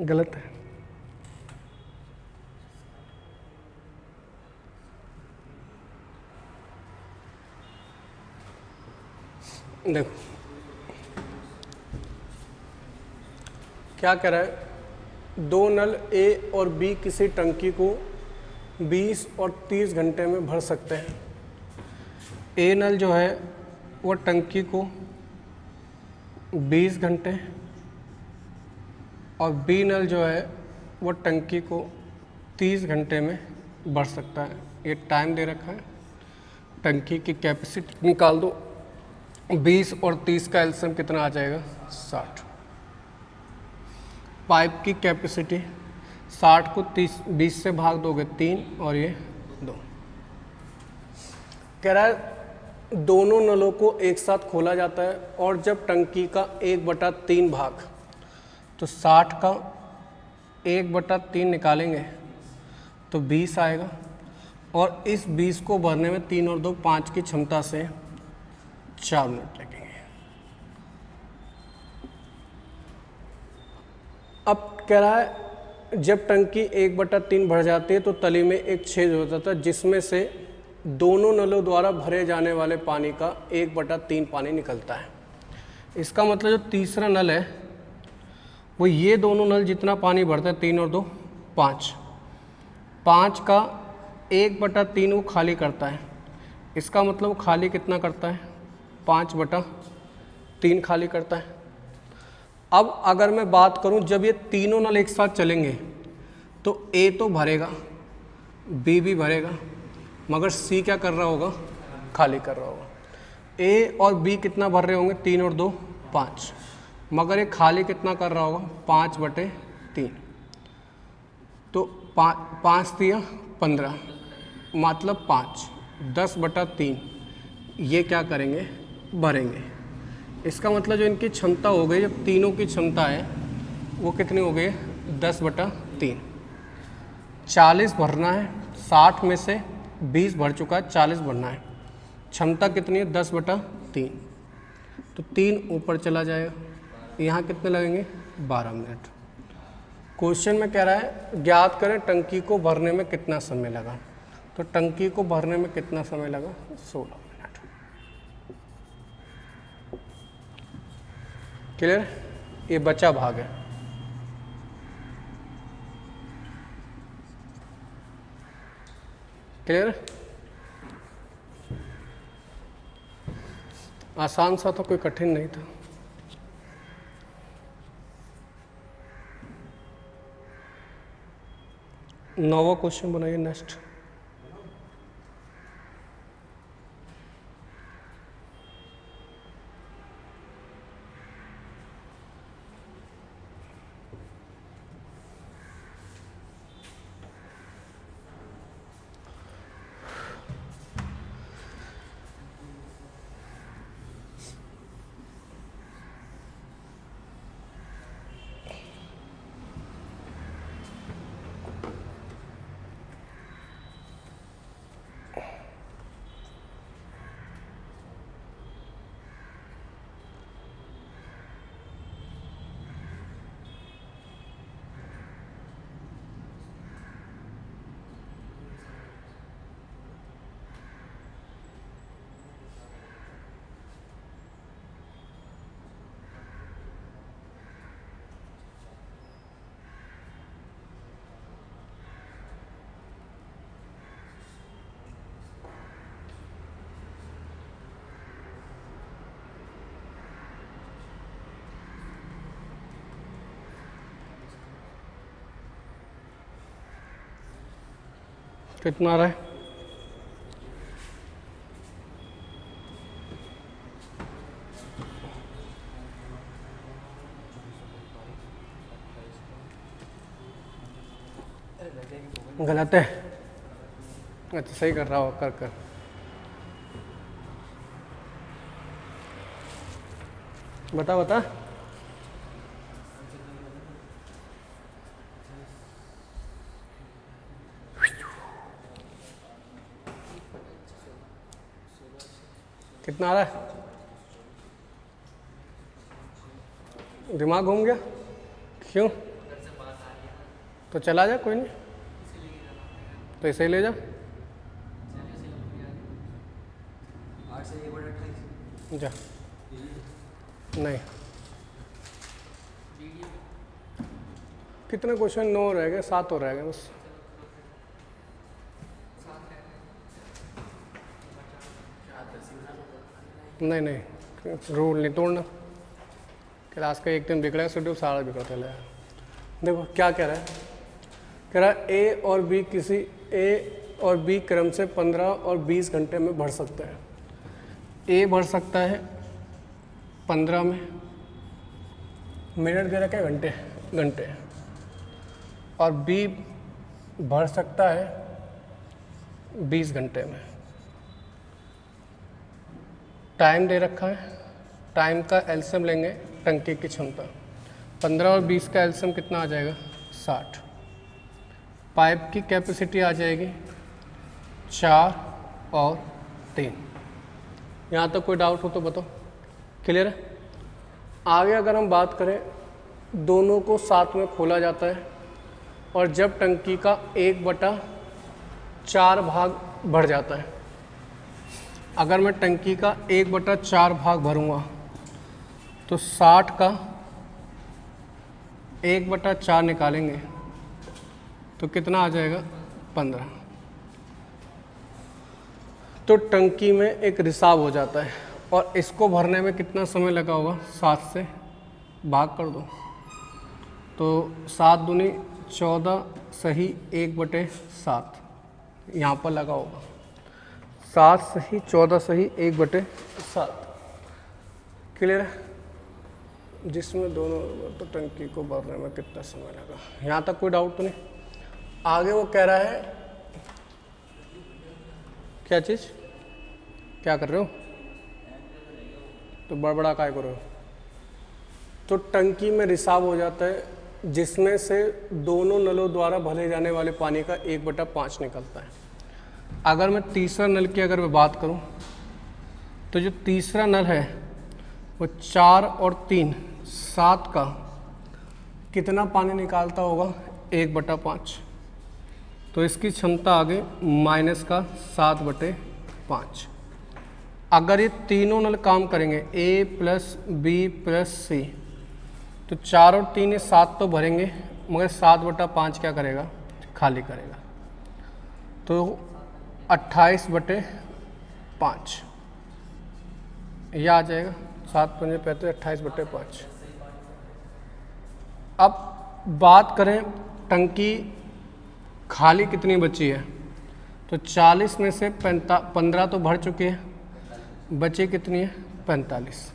गलत है। देखो क्या कह रहा है, 2 नल ए और बी किसी टंकी को 20 और 30 घंटे में भर सकते हैं। ए नल जो है वो टंकी को 20 घंटे और बी नल जो है वो टंकी को 30 घंटे में भर सकता है। ये टाइम दे रखा है। टंकी की कैपेसिटी निकाल दो, 20 और 30 का एलसीएम कितना आ जाएगा, 60। पाइप की कैपेसिटी 60 को 20 से भाग दोगे 3 और ये 2। कह रहा है दोनों नलों को एक साथ खोला जाता है और जब टंकी का 1/3 भाग, तो 60 का 1/3 निकालेंगे तो 20 आएगा, और इस 20 को भरने में 3 और 2 5 की क्षमता से 4 मिनट लगेंगे। अब कह रहा है जब टंकी 1/3 भर जाती है तो तली में एक छेद होता था जिसमें से दोनों नलों द्वारा भरे जाने वाले पानी का 1/3 पानी निकलता है। इसका मतलब जो तीसरा नल है वो ये दोनों नल जितना पानी भरता है 3 और 2 5, 5 का 1/3 वो खाली करता है। इसका मतलब वो खाली कितना करता है, 5/3 खाली करता है। अब अगर मैं बात करूं जब ये तीनों नल एक साथ चलेंगे तो ए तो भरेगा, बी भी भरेगा, मगर सी क्या कर रहा होगा, खाली कर रहा होगा। ए और बी कितना भर रहे होंगे, 3 और 2 5, मगर ये खाली कितना कर रहा होगा, 5/3। तो 5 दिया 15, मतलब 5, 10/3 ये क्या करेंगे, भरेंगे। इसका मतलब जो इनकी क्षमता हो गई, जब तीनों की क्षमता है वो कितनी हो गई, 10/3। 40 भरना है, 60 में से 20 भर चुका है, 40 भरना है। क्षमता कितनी है, 10/3, तो 3 ऊपर चला जाएगा। यहाँ कितने लगेंगे, 12 मिनट। क्वेश्चन में कह रहा है ज्ञात करें टंकी को भरने में कितना समय लगा। तो टंकी को भरने में कितना समय लगा, 16 मिनट। क्लियर, ये बचा भाग है। क्लियर, आसान सा था, कोई कठिन नहीं था। नौवां क्वेश्चन बनाइए नेक्स्ट। कितना आ रहा है, गलत है, अच्छा सही कर रहा हो, कर कर बता बता। कितना आ रहा है, दिमाग घूम गया, क्यों, तो चला जा, कोई नहीं, तो ऐसे ही ले जा, जा नहीं। कितने क्वेश्चन, 9 रह गए, 7 और रह गए बस। नहीं नहीं, रूल नहीं तोड़ना, क्लास का एक दिन बिगड़ा शेड्यूल सारा बिगड़ा चला है। देखो क्या कह रहा है, कह रहा है ए और बी क्रम से 15 और 20 घंटे में बढ़ सकता है। ए बढ़ सकता है 15 में, मिनट दे रखा है, घंटे, और बी बढ़ सकता है 20 घंटे में। टाइम दे रखा है, टाइम का एलसीएम लेंगे टंकी की क्षमता, 15 और 20 का एलसीएम कितना आ जाएगा? 60। पाइप की कैपेसिटी आ जाएगी 4 और 3। यहाँ तक कोई डाउट हो तो बताओ, क्लियर है? आगे अगर हम बात करें, दोनों को साथ में खोला जाता है और जब टंकी का 1/4 भाग भर जाता है, अगर मैं टंकी का 1/4 भाग भरूँगा तो 60 का 1/4 निकालेंगे तो कितना आ जाएगा? 15। तो टंकी में एक रिसाव हो जाता है और इसको भरने में कितना समय लगा होगा? 7 से भाग कर दो तो 7 दूनी 14 सही 1/7 यहाँ पर लगा होगा। 7 सही 14 सही 1/7, क्लियर है? जिसमें दोनों तो टंकी को भरने में कितना समय लगा, यहाँ तक कोई डाउट तो नहीं? आगे वो कह रहा है क्या चीज़, क्या कर रहे हो? तो बड़बड़ा काय करो। तो टंकी में रिसाव हो जाता है जिसमें से दोनों नलों द्वारा भरे जाने वाले पानी का 1/5 निकलता है। अगर मैं तीसरा नल की अगर मैं बात करूं तो जो तीसरा नल है वो 4 और 3 7 का कितना पानी निकालता होगा? 1/5। तो इसकी क्षमता आगे माइनस का 7/5। अगर ये तीनों नल काम करेंगे A plus B plus C, तो 4 और 3 ये 7 तो भरेंगे मगर 7/5 क्या करेगा? खाली करेगा। तो 28/5 ये आ जाएगा। 7 पंजे 35, 28/5। अब बात करें टंकी खाली कितनी बची है, तो 40 में से 15 तो भर चुकी है, बचे कितनी है? 45।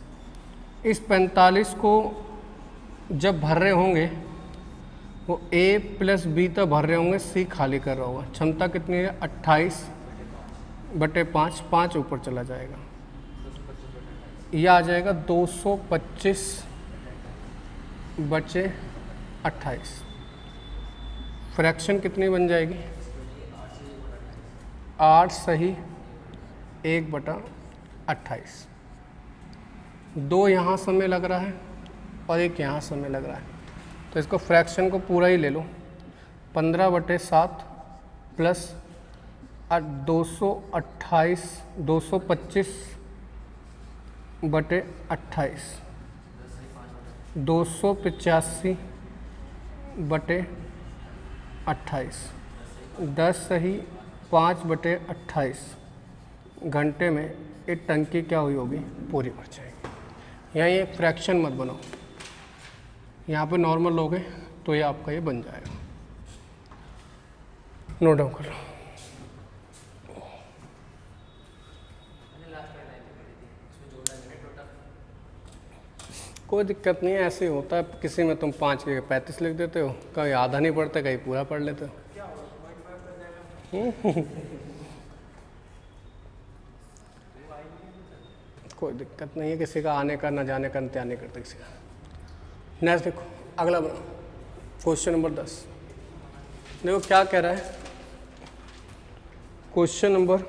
इस 45 को जब भर रहे होंगे वो A प्लस B तक भर रहे होंगे, C खाली कर रहा होगा। क्षमता कितनी है? 28/5, 5 ऊपर चला जाएगा, यह आ जाएगा 225/28। फ्रैक्शन कितनी बन जाएगी? 8 सही 1/28। 2 यहाँ समय लग रहा है और 1 यहाँ समय लग रहा है, तो इसको फ्रैक्शन को पूरा ही ले लो। 15/7 प्लस 225/28 285/28, 10 सही 5/28 घंटे में एक टंकी क्या हुई होगी? पूरी भर जाएगी। यहाँ ये फ्रैक्शन मत बनाओ, यहाँ पे नॉर्मल लोगे तो ये आपका ये बन जाएगा। नोट डाउन करो। कोई दिक्कत नहीं है, ऐसे ही होता है। किसी में तुम 5 के 35 लिख देते हो, कहीं आधा नहीं पढ़ते, कहीं पूरा पढ़ लेते हो। कोई दिक्कत नहीं है, किसी का आने का ना जाने का इंतजार नहीं करते किसी का। नेक्स्ट देखो, अगला बनाओ क्वेश्चन नंबर 10। देखो क्या कह रहा है, क्वेश्चन नंबर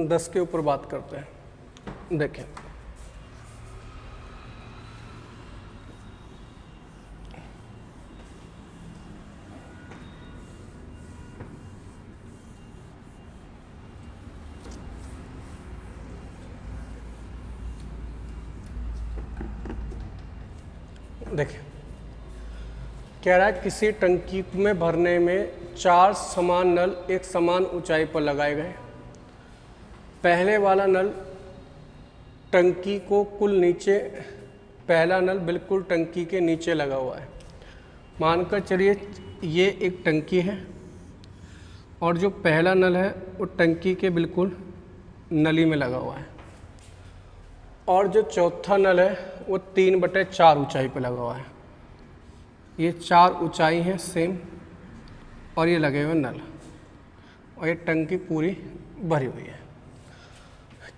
10 के ऊपर बात करते हैं। देखें, देखिए कह रहा है किसी टंकी में भरने में 4 समान नल एक समान ऊंचाई पर लगाए गए। पहले वाला नल टंकी को कुल नीचे, पहला नल बिल्कुल टंकी के नीचे लगा हुआ है। मानकर चलिए ये एक टंकी है और जो पहला नल है वो टंकी के बिल्कुल नली में लगा हुआ है, और जो चौथा नल है वो 3/4 ऊंचाई पे लगा हुआ है। ये 4 ऊंचाई हैं सेम, और ये लगे हुए नल, और ये टंकी पूरी भरी हुई है।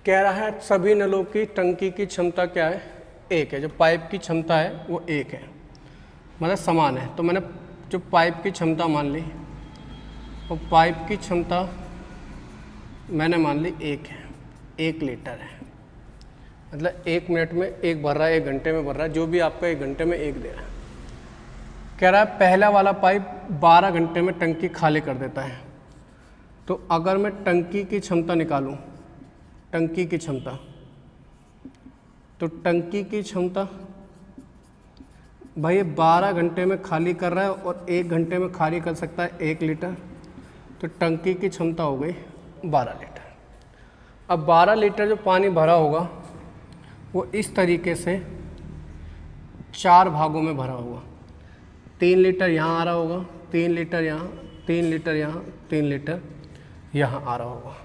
कह रहा है सभी नलों की टंकी की क्षमता क्या है? 1 है। जो पाइप की क्षमता है वो 1 है। मतलब समान है। तो मैंने जो पाइप की क्षमता मान ली, वो पाइप की क्षमता मैंने मान ली 1 है, 1 लीटर है। मतलब 1 मिनट में 1 भर रहा है, 1 घंटे में भर रहा है, जो भी आपका 1 घंटे में 1 दे रहा है। कह रहा है पहला वाला पाइप 12 घंटे में टंकी खाली कर देता है। तो अगर मैं टंकी की क्षमता निकालूं, टंकी की क्षमता, तो टंकी की क्षमता भाई 12 घंटे में खाली कर रहा है और 1 घंटे में खाली कर सकता है 1 लीटर। तो टंकी की क्षमता हो गई 12 लीटर। अब 12 लीटर जो पानी भरा होगा वो इस तरीके से 4 भागों में भरा होगा। 3 लीटर यहाँ आ रहा होगा, 3 लीटर यहाँ, 3 लीटर यहाँ, 3 लीटर यहाँ आ रहा होगा।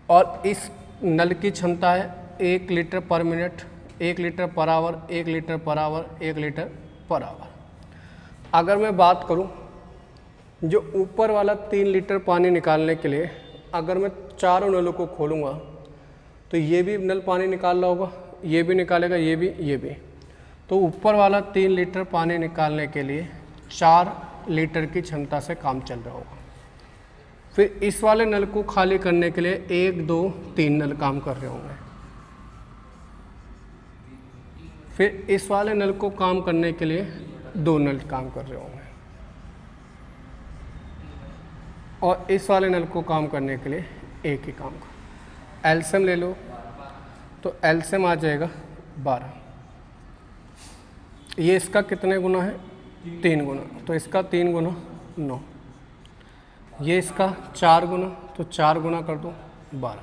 और इस नल की क्षमता है 1 लीटर पर minute, 1 litre per hour, 1 litre per hour, 1 litre per hour. अगर मैं बात करूं जो ऊपर वाला 3 लीटर पानी निकालने के लिए अगर मैं चारों नलों को खोलूँगा तो ये भी नल पानी निकाल रहा होगा, ये भी निकालेगा, ये भी। तो ऊपर वाला 3 लीटर पानी निकालने के लिए 4 लीटर की क्षमता से काम चल रहा होगा। फिर इस वाले नल को खाली करने के लिए 1, 2, 3 नल काम कर रहे होंगे। फिर इस वाले नल को काम करने के लिए 2 नल काम कर रहे होंगे और इस वाले नल को काम करने के लिए 1 ही काम कर। एलसीएम ले लो तो एलसीएम आ जाएगा 12। ये इसका कितने गुना है? 3 गुना। तो इसका 3 गुना 9। ये इसका 4 गुना, तो 4 गुना कर दो 12।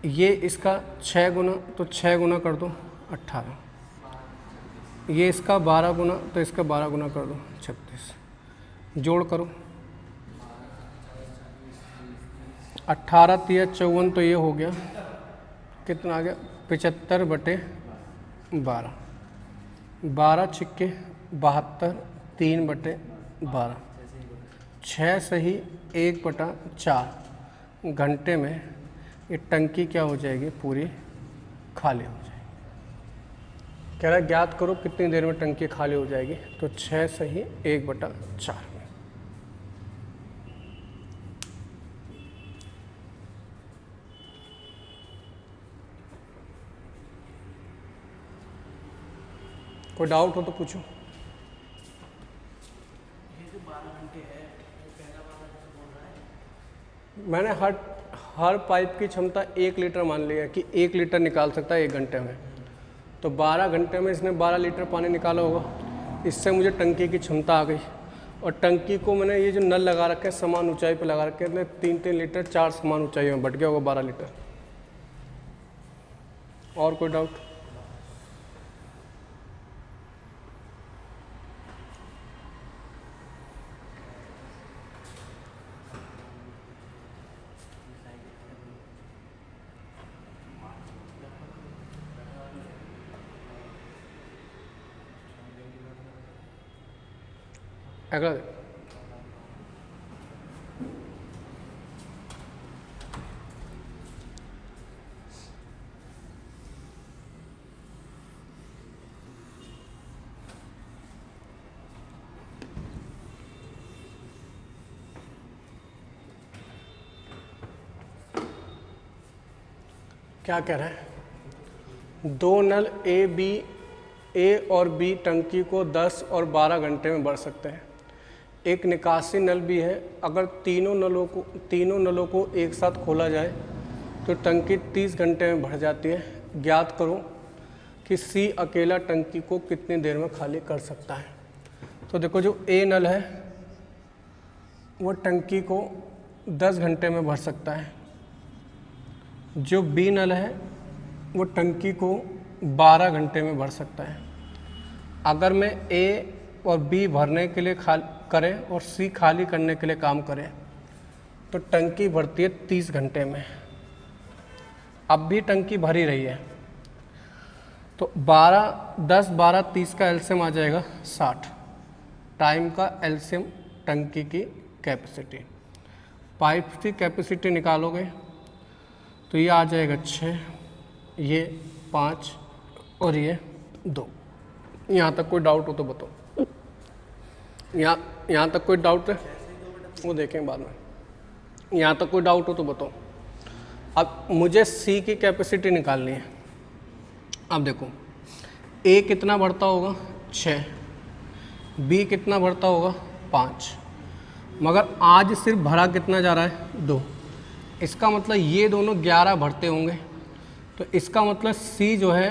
ये इसका 6 गुना, तो 6 गुना कर दो 18। ये इसका 12 गुना, तो इसका 12 गुना कर दो 36। जोड़ करो 18 3 54, तो ये हो गया कितना आ गया 75/12। 12 छिक्के 72, 3/12। 6 सही 1/4 घंटे में ये टंकी क्या हो जाएगी? पूरी खाली हो जाएगी। कह रहा है ज्ञात करो कितनी देर में टंकी खाली हो जाएगी। तो 6 सही 1/4 में। कोई डाउट हो तो पूछो। ये जो 12 घंटे है, वो पहला वाला जैसे बोल रहा है, मैंने हर पाइप की क्षमता 1 लीटर मान लिया कि 1 लीटर निकाल सकता है 1 घंटे में। तो 12 घंटे में इसने 12 लीटर पानी निकाला होगा। इससे मुझे टंकी की क्षमता आ गई। और टंकी को मैंने ये जो नल लगा रखे हैं समान ऊंचाई पे लगा रखे हैं, 3-3 लीटर 4 समान ऊंचाई में बढ़ गया होगा 12 लीटर। और कोई डाउट? अगला क्या कह रहे हैं? 2 नल ए और बी टंकी को 10 और 12 घंटे में भर सकते हैं। एक निकासी नल भी है। अगर तीनों नलों को एक साथ खोला जाए तो टंकी 30 घंटे में भर जाती है। ज्ञात करो कि सी अकेला टंकी को कितनी देर में खाली कर सकता है। तो देखो जो ए नल है वो टंकी को 10 घंटे में भर सकता है। जो बी नल है वो टंकी को 12 घंटे में भर सकता है। अगर मैं ए और बी भरने के लिए करें और सी खाली करने के लिए काम करें तो टंकी भरती है 30 घंटे में। अब भी टंकी भरी रही है तो 10, 12, 30 का एलसीएम आ जाएगा 60। टाइम का एलसीएम टंकी की कैपेसिटी। पाइप की कैपेसिटी निकालोगे तो ये आ जाएगा 6, ये 5 और ये 2। यहाँ तक कोई डाउट हो तो बताओ। यहाँ तक कोई डाउट है? वो देखेंगे बाद में। यहाँ तक कोई डाउट हो तो बताओ। अब मुझे सी की कैपेसिटी निकालनी है। अब देखो, ए कितना बढ़ता होगा 6, बी कितना बढ़ता होगा 5, मगर आज सिर्फ भरा कितना जा रहा है 2। इसका मतलब ये दोनों 11 भरते होंगे, तो इसका मतलब सी जो है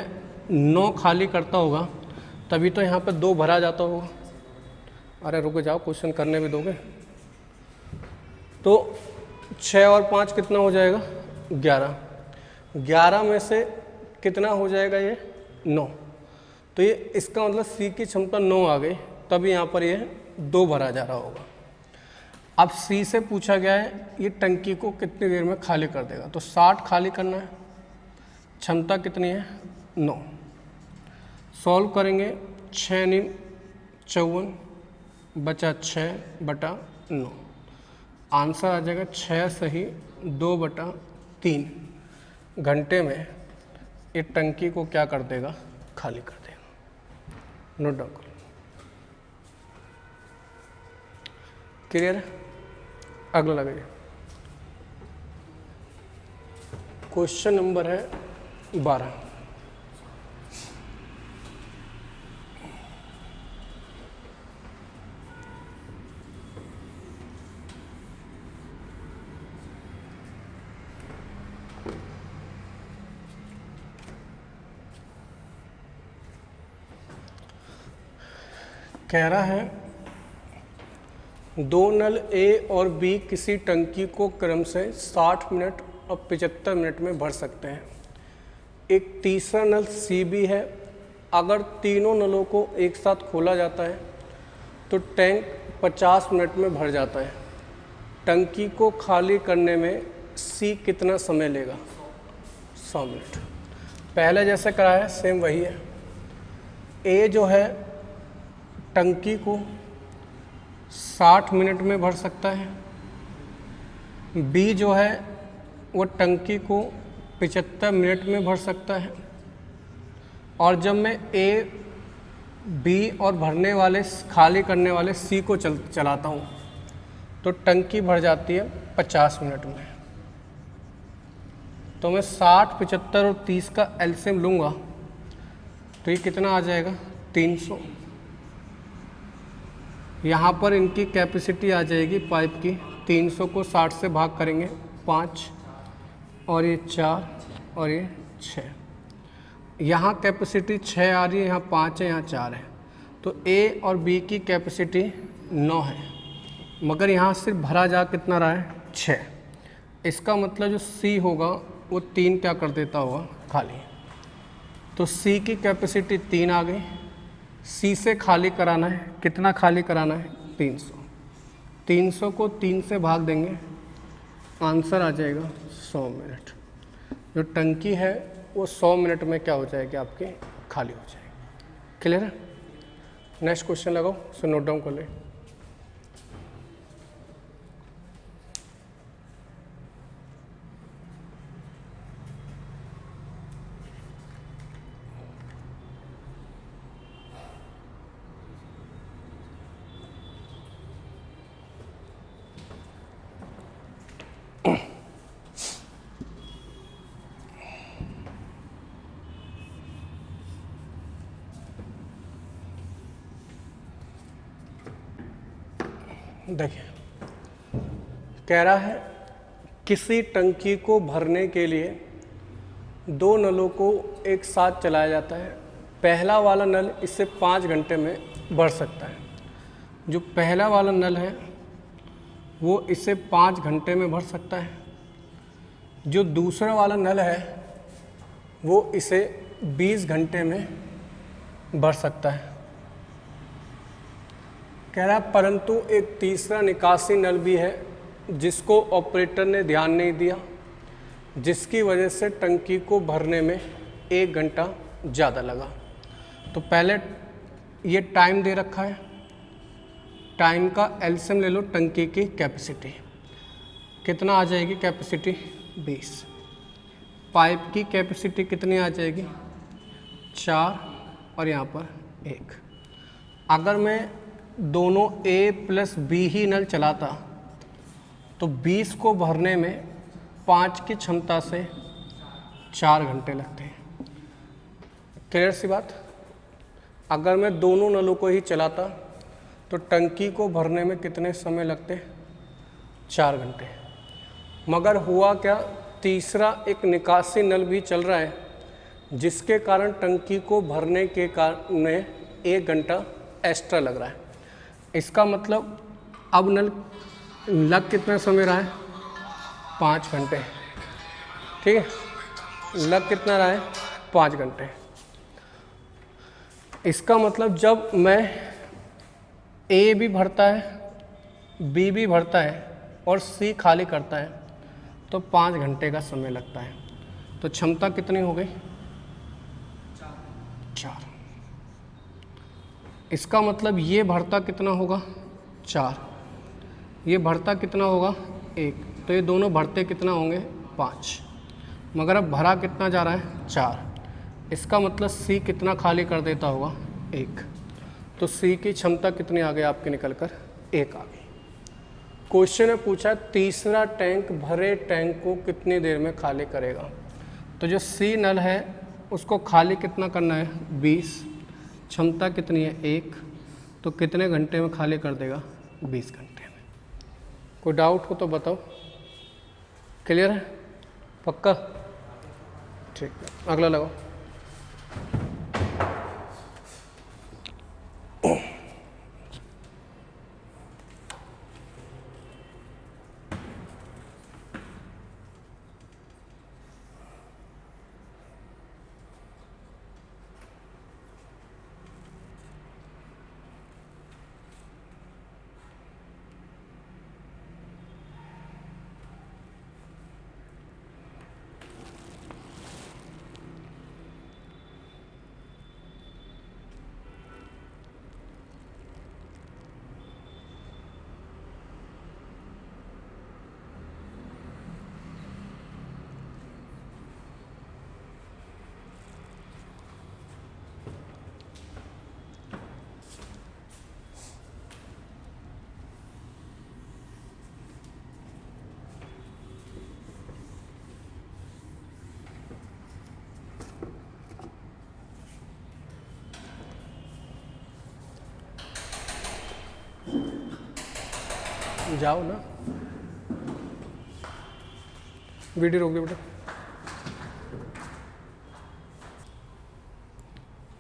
9 खाली करता होगा, तभी तो यहाँ पे 2 भरा जाता होगा। अरे रुको जाओ, क्वेश्चन करने भी दोगे। तो 6 और 5 कितना हो जाएगा 11, 11 में से कितना हो जाएगा ये 9, तो ये इसका मतलब सी की क्षमता 9 आ गई, तभी यहाँ पर ये 2 भरा जा रहा होगा। अब सी से पूछा गया है ये टंकी को कितनी देर में खाली कर देगा, तो 60 खाली करना है, क्षमता कितनी है 9। सॉल्व करेंगे, 6 9 54 बचा 6/9, आंसर आ जाएगा 6 सही 2/3 घंटे में ये टंकी को क्या कर देगा, खाली कर देगा। नोट डाउन करो। क्लियर है? अगला लगाइए। क्वेश्चन नंबर है 12। कह रहा है 2 नल ए और बी किसी टंकी को क्रम से 60 मिनट और 75 मिनट में भर सकते हैं। एक तीसरा नल सी भी है। अगर तीनों नलों को एक साथ खोला जाता है तो टैंक 50 मिनट में भर जाता है। टंकी को खाली करने में सी कितना समय लेगा? 100 मिनट। पहले जैसे कराया सेम वही है। ए जो है टंकी को 60 मिनट में भर सकता है, बी जो है वो टंकी को 75 मिनट में भर सकता है, और जब मैं ए बी और भरने वाले खाली करने वाले सी को चलाता हूँ तो टंकी भर जाती है 50 मिनट में। तो मैं 60, 75 और 30 का एलसीएम लूँगा तो ये कितना आ जाएगा 300। यहाँ पर इनकी कैपेसिटी आ जाएगी पाइप की, 300 को 60 से भाग करेंगे 5, और ये 4 और ये 6। यहाँ कैपेसिटी 6 आ रही है, यहाँ 5 है, यहाँ 4 है। तो ए और बी की कैपेसिटी 9 है, मगर यहाँ सिर्फ भरा जा कितना रहा है 6। इसका मतलब जो सी होगा वो 3 क्या कर देता होगा खाली। तो सी की कैपेसिटी 3 आ गई। सी से खाली कराना है, कितना खाली कराना है 300। 300 को 3 से भाग देंगे, आंसर आ जाएगा 100 मिनट। जो टंकी है वो 100 मिनट में क्या हो जाएगी आपकी, खाली हो जाएगी। क्लियर है? नेक्स्ट क्वेश्चन लगाओ, सो नोट डाउन कर ले। देखिए, कह रहा है किसी टंकी को भरने के लिए 2 नलों को एक साथ चलाया जाता है। पहला वाला नल इससे 5 घंटे में भर सकता है। जो पहला वाला नल है वो इसे 5 घंटे में भर सकता है। जो दूसरा वाला नल है वो इसे 20 घंटे में भर सकता है। कह रहा है परंतु एक तीसरा निकासी नल भी है जिसको ऑपरेटर ने ध्यान नहीं दिया, जिसकी वजह से टंकी को भरने में 1 घंटा ज़्यादा लगा। तो पहले ये टाइम दे रखा है, टाइम का एलसीएम ले लो टंकी की कैपेसिटी कितना आ जाएगी, कैपेसिटी 20। पाइप की कैपेसिटी कितनी आ जाएगी 4 और यहाँ पर 1। अगर मैं दोनों A प्लस B ही नल चलाता तो 20 को भरने में 5 की क्षमता से 4 घंटे लगते हैं। क्लियर सी बात। अगर मैं दोनों नलों को ही चलाता तो टंकी को भरने में कितने समय लगते? 4 घंटे। मगर हुआ क्या, तीसरा एक निकासी नल भी चल रहा है जिसके कारण टंकी को भरने के कारण में 1 घंटा एक्स्ट्रा लग रहा है। इसका मतलब अब नल लग कितना समय रहा है? 5 घंटे। ठीक है, लग कितना रहा है? 5 घंटे। इसका मतलब जब मैं A भी भरता है, B भी भरता है और C खाली करता है तो 5 घंटे का समय लगता है। तो क्षमता कितनी हो गई? 4। इसका मतलब ये भरता कितना होगा? 4। ये भरता कितना होगा? 1। तो ये दोनों भरते कितना होंगे? 5। मगर अब भरा कितना जा रहा है? 4। इसका मतलब C कितना खाली कर देता होगा? 1। तो C की क्षमता कितनी आ गई आपकी निकल कर? 1 आ गई। क्वेश्चन ने पूछा तीसरा टैंक भरे टैंक को कितनी देर में खाली करेगा। तो जो C नल है उसको खाली कितना करना है? 20। क्षमता कितनी है? 1। तो कितने घंटे में खाली कर देगा? 20 घंटे में। कोई डाउट हो तो बताओ। क्लियर है? पक्का? ठीक है, अगला लगाओ। जाओ ना, वीडियो रोक दो बेटा।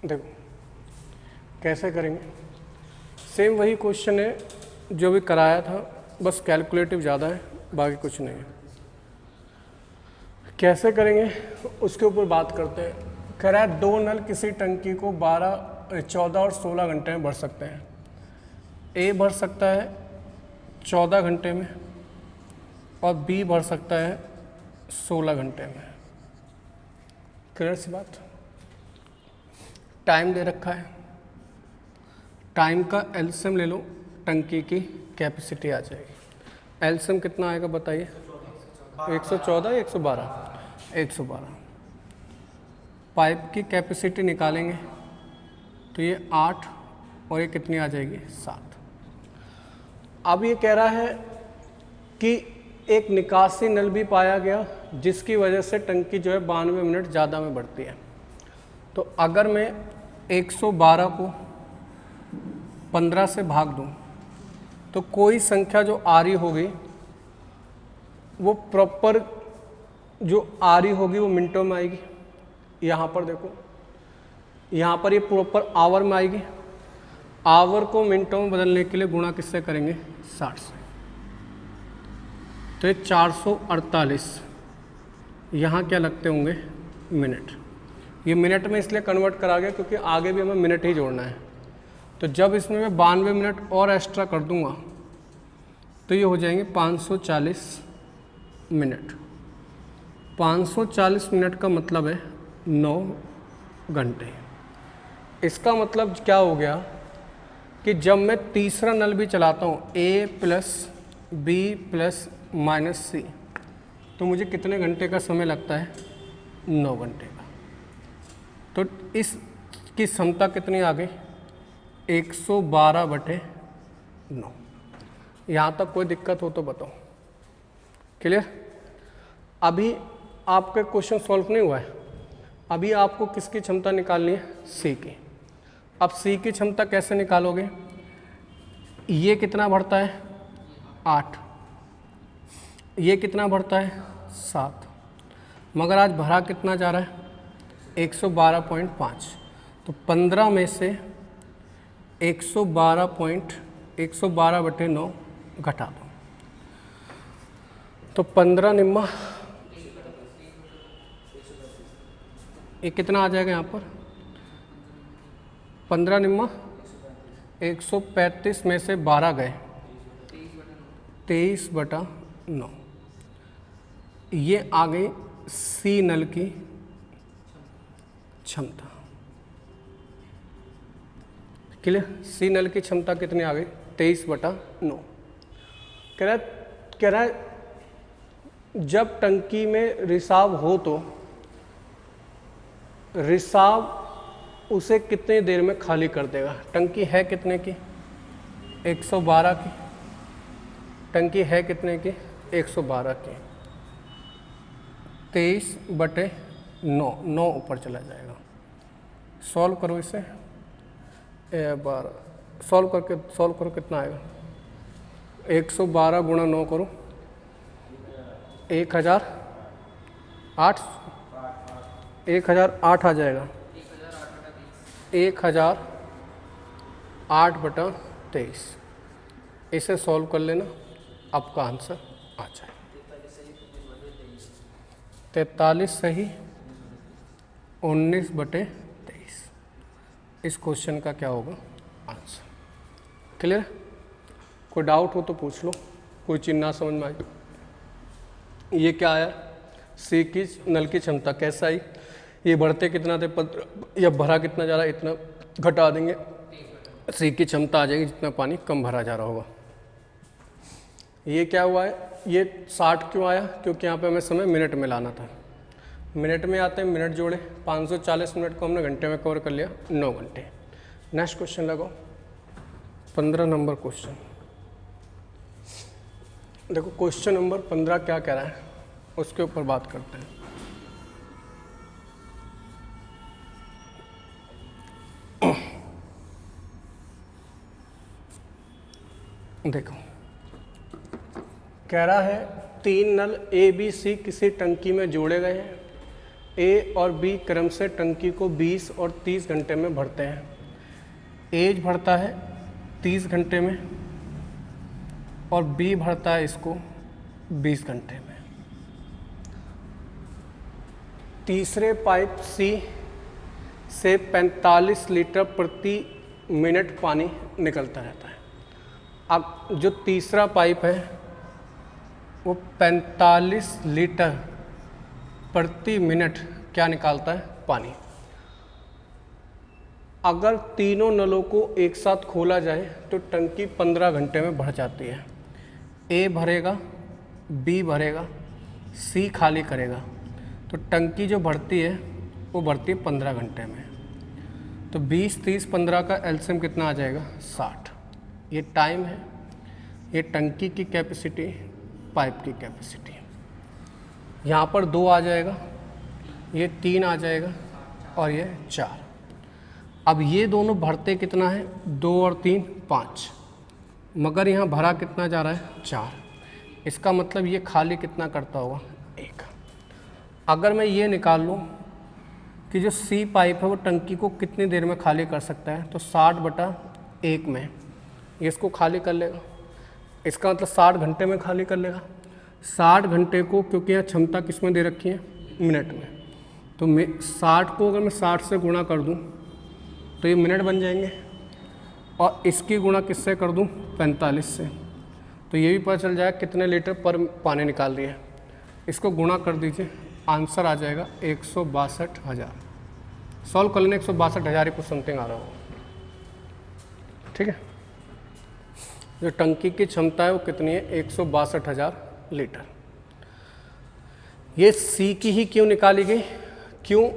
देखो कैसे करेंगे, सेम वही क्वेश्चन है जो भी कराया था, बस कैलकुलेटिव ज़्यादा है, बाकी कुछ नहीं है। कैसे करेंगे उसके ऊपर बात करते हैं। कह रहा है 2 नल किसी टंकी को 14 और 16 घंटे में भर सकते हैं। ए भर सकता है 14 घंटे में और बी भर सकता है 16 घंटे में। क्लियर सी बात। टाइम दे रखा है, टाइम का एलसीएम ले लो, टंकी की कैपेसिटी आ जाएगी। एलसीएम कितना आएगा बताइए? 114 या 112? 112। पाइप की कैपेसिटी निकालेंगे तो ये 8 और ये कितनी आ जाएगी? 7। अब ये कह रहा है कि एक निकासी नल भी पाया गया जिसकी वजह से टंकी जो है 92 मिनट ज़्यादा में बढ़ती है। तो अगर मैं 112 को 15 से भाग दूं तो कोई संख्या जो आ रही होगी वो प्रॉपर जो आ रही होगी वो मिनटों में आएगी। यहाँ पर देखो, यहाँ पर ये प्रॉपर आवर में आएगी। आवर को मिनटों में बदलने के लिए गुणा किससे करेंगे? 60 से। तो ये 448 यहाँ क्या लगते होंगे? मिनट। ये मिनट में इसलिए कन्वर्ट करा गया क्योंकि आगे भी हमें मिनट ही जोड़ना है। तो जब इसमें मैं 92 मिनट और एक्स्ट्रा कर दूंगा तो ये हो जाएंगे 540 मिनट। 540 मिनट का मतलब है 9 घंटे। इसका मतलब क्या हो गया कि जब मैं तीसरा नल भी चलाता हूँ A plus B plus minus C, तो मुझे कितने घंटे का समय लगता है? 9 घंटे का। तो इसकी क्षमता कितनी आ गई? 112/9। यहाँ तक कोई दिक्कत हो तो बताओ। क्लियर? अभी आपके क्वेश्चन सॉल्व नहीं हुआ है, अभी आपको किसकी क्षमता निकालनी है? सी की। अब सी की क्षमता कैसे निकालोगे? ये कितना बढ़ता है? 8। ये कितना बढ़ता है? 7। मगर आज भरा कितना जा रहा है? 112.5। तो 15 में से 112/9 घटा दो, तो 15 निम्मा, ये कितना आ जाएगा यहाँ पर? 15 निम्मा 135 में से 12 गए, 23/9। ये आ गई सी नल की क्षमता। क्लियर? सी नल की क्षमता कितनी आ गई? 23/9। कह रहा है जब टंकी में रिसाव हो तो रिसाव उसे कितनी देर में खाली कर देगा? टंकी है कितने की? 112 की। टंकी है कितने की? 112 की। 23/9, 9 ऊपर चला जाएगा। सॉल्व करो इसे, 12 सॉल्व करो कितना आएगा? 112 गुणा 9 करो, 1008 आ जाएगा। 1008/23। इसे सॉल्व कर लेना, आपका आंसर आ जाए। 43 सही, 19/23। इस क्वेश्चन का क्या होगा आंसर? क्लियर? कोई डाउट हो तो पूछ लो, कोई चीज़ ना समझ में आई। ये क्या आया? सी की नल की क्षमता कैसे आई? ये बढ़ते कितना थे? या भरा कितना जा रहा है? इतना घटा देंगे, सी की क्षमता आ जाएगी जितना पानी कम भरा जा रहा होगा। ये क्या हुआ है? ये 60 क्यों आया? क्योंकि यहाँ पे हमें समय मिनट में लाना था। मिनट में आते हैं, मिनट जोड़े, 540 मिनट को हमने घंटे में कवर कर लिया, 9 घंटे। नेक्स्ट क्वेश्चन लगाओ, 15 नंबर क्वेश्चन। देखो क्वेश्चन नंबर 15 क्या कह रहा है, उसके ऊपर बात करते हैं। देखो कह रहा है 3 नल ए बी सी किसी टंकी में जोड़े गए हैं। ए और बी क्रम से टंकी को 20 और 30 घंटे में भरते हैं। एज भरता है 30 घंटे में और बी भरता है इसको 20 घंटे में। तीसरे पाइप सी से 45 लीटर प्रति मिनट पानी निकलता रहता है। अब जो तीसरा पाइप है वो 45 लीटर प्रति मिनट क्या निकालता है? पानी। अगर तीनों नलों को एक साथ खोला जाए तो टंकी 15 घंटे में भर जाती है। ए भरेगा, बी भरेगा, सी खाली करेगा, तो टंकी जो भरती है वो भरती है 15 घंटे में। तो 20, 30, 15 का एलसीएम कितना आ जाएगा? 60। ये टाइम है, ये टंकी की कैपेसिटी, पाइप की कैपेसिटी। यहाँ पर 2 आ जाएगा, ये 3 आ जाएगा और ये 4। अब ये दोनों भरते कितना है? 2 और 3 5, मगर यहाँ भरा कितना जा रहा है? 4। इसका मतलब ये खाली कितना करता होगा? 1। अगर मैं ये निकाल लूँ कि जो सी पाइप है वो टंकी को कितनी देर में खाली कर सकता है, तो 60/1 में ये इसको खाली कर लेगा। इसका मतलब 60 घंटे में खाली कर लेगा। 60 घंटे को, क्योंकि यहाँ क्षमता किस में दे रखी है? मिनट में, तो 60 को अगर मैं 60 से गुणा कर दूँ तो ये मिनट बन जाएंगे, और इसकी गुणा किससे कर दूँ? 45 से, तो ये भी पता चल जाएगा कितने लीटर पर पानी निकाल रही है। इसको गुणा कर दीजिए, आंसर आ जाएगा 162,000। सॉल्व कर लेना, 162,000 कुछ समथिंग आ रहा होगा। ठीक है, जो टंकी की क्षमता है वो कितनी है? 162,000 लीटर। ये सी की ही क्यों निकाली गई? क्यों?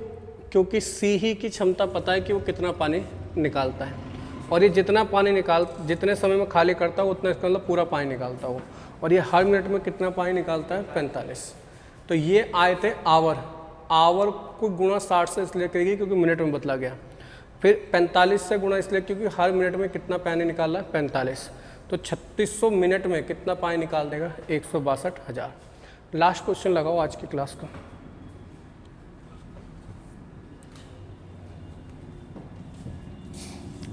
क्योंकि सी ही की क्षमता पता है कि वो कितना पानी निकालता है। और ये जितने समय में खाली करता हो उतना इसका मतलब पूरा पानी निकालता हो। और ये हर मिनट में कितना पानी निकालता है? 45। तो ये आए थे आवर को गुणा 60 से इसलिए करेगी क्योंककि मिनट में बदला गया, फिर 45 से गुणा इसलिए क्योंकि हर मिनट में कितना पानी निकाल रहा है? 45। तो 3600 मिनट में कितना पानी निकाल देगा? 162,000। लास्ट क्वेश्चन लगाओ आज की क्लास का।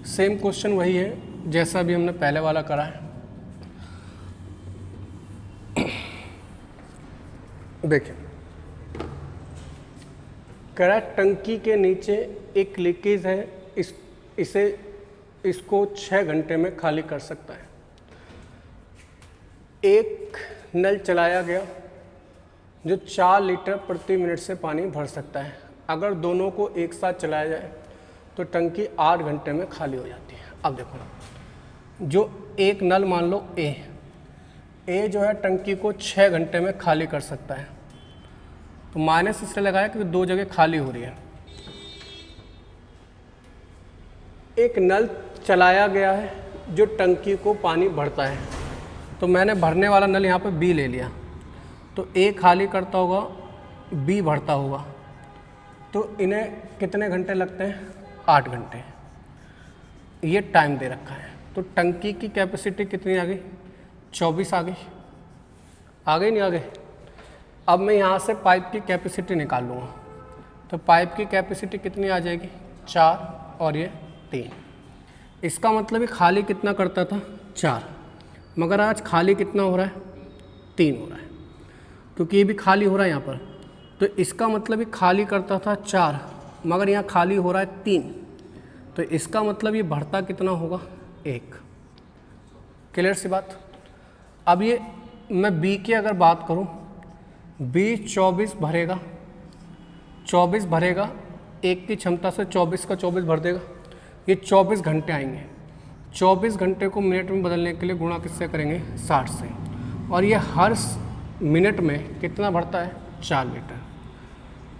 सेम क्वेश्चन वही है जैसा भी हमने पहले वाला करा है। देखिए, कह रहा है टंकी के नीचे एक लीकेज है, इसको 6 घंटे में खाली कर सकता है। एक नल चलाया गया जो 4 लीटर प्रति मिनट से पानी भर सकता है। अगर दोनों को एक साथ चलाया जाए तो टंकी 8 घंटे में खाली हो जाती है। अब देखो, जो एक नल मान लो ए जो है टंकी को 6 घंटे में खाली कर सकता है, तो माइनस इसलिए लगाया क्योंकि 2 जगह खाली हो रही है। एक नल चलाया गया है जो टंकी को पानी भरता है, तो मैंने भरने वाला नल यहाँ पे बी ले लिया, तो ए खाली करता होगा, बी भरता होगा, तो इन्हें कितने घंटे लगते हैं? 8 घंटे। ये टाइम दे रखा है। तो टंकी की कैपेसिटी कितनी आ गई? 24 आ गई। आ गई नहीं आ गई? अब मैं यहाँ से पाइप की कैपेसिटी निकाल लूँगा, तो पाइप की कैपेसिटी कितनी आ जाएगी? 4 और ये 3। इसका मतलब ये खाली कितना करता था? 4, मगर आज खाली कितना हो रहा है? 3 हो रहा है, क्योंकि ये भी खाली हो रहा है यहाँ पर। तो इसका मतलब ये खाली करता था 4, मगर यहाँ खाली हो रहा है 3, तो इसका मतलब ये भरता कितना होगा? 1। क्लियर सी बात? अब ये मैं बी की अगर बात करूँ, बी 24 भरेगा, 24 भरेगा, एक की क्षमता से 24 का 24 भर देगा। ये 24 घंटे आएंगे। 24 घंटे को मिनट में बदलने के लिए गुणा किससे करेंगे? 60 से। और ये हर मिनट में कितना भरता है? 4 लीटर।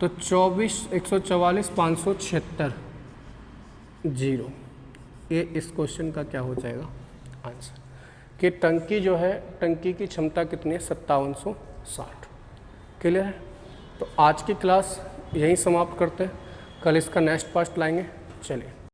तो 24, 144, 576, 0। ये इस क्वेश्चन का क्या हो जाएगा? आंसर। कि टंकी जो है, टंकी की क्षमता कितनी है? 5760। क्लियर है? तो आज की क्लास यहीं समाप्त करते हैं, कल इसका नेक्स्ट पार्ट लाएंगे। चलिए।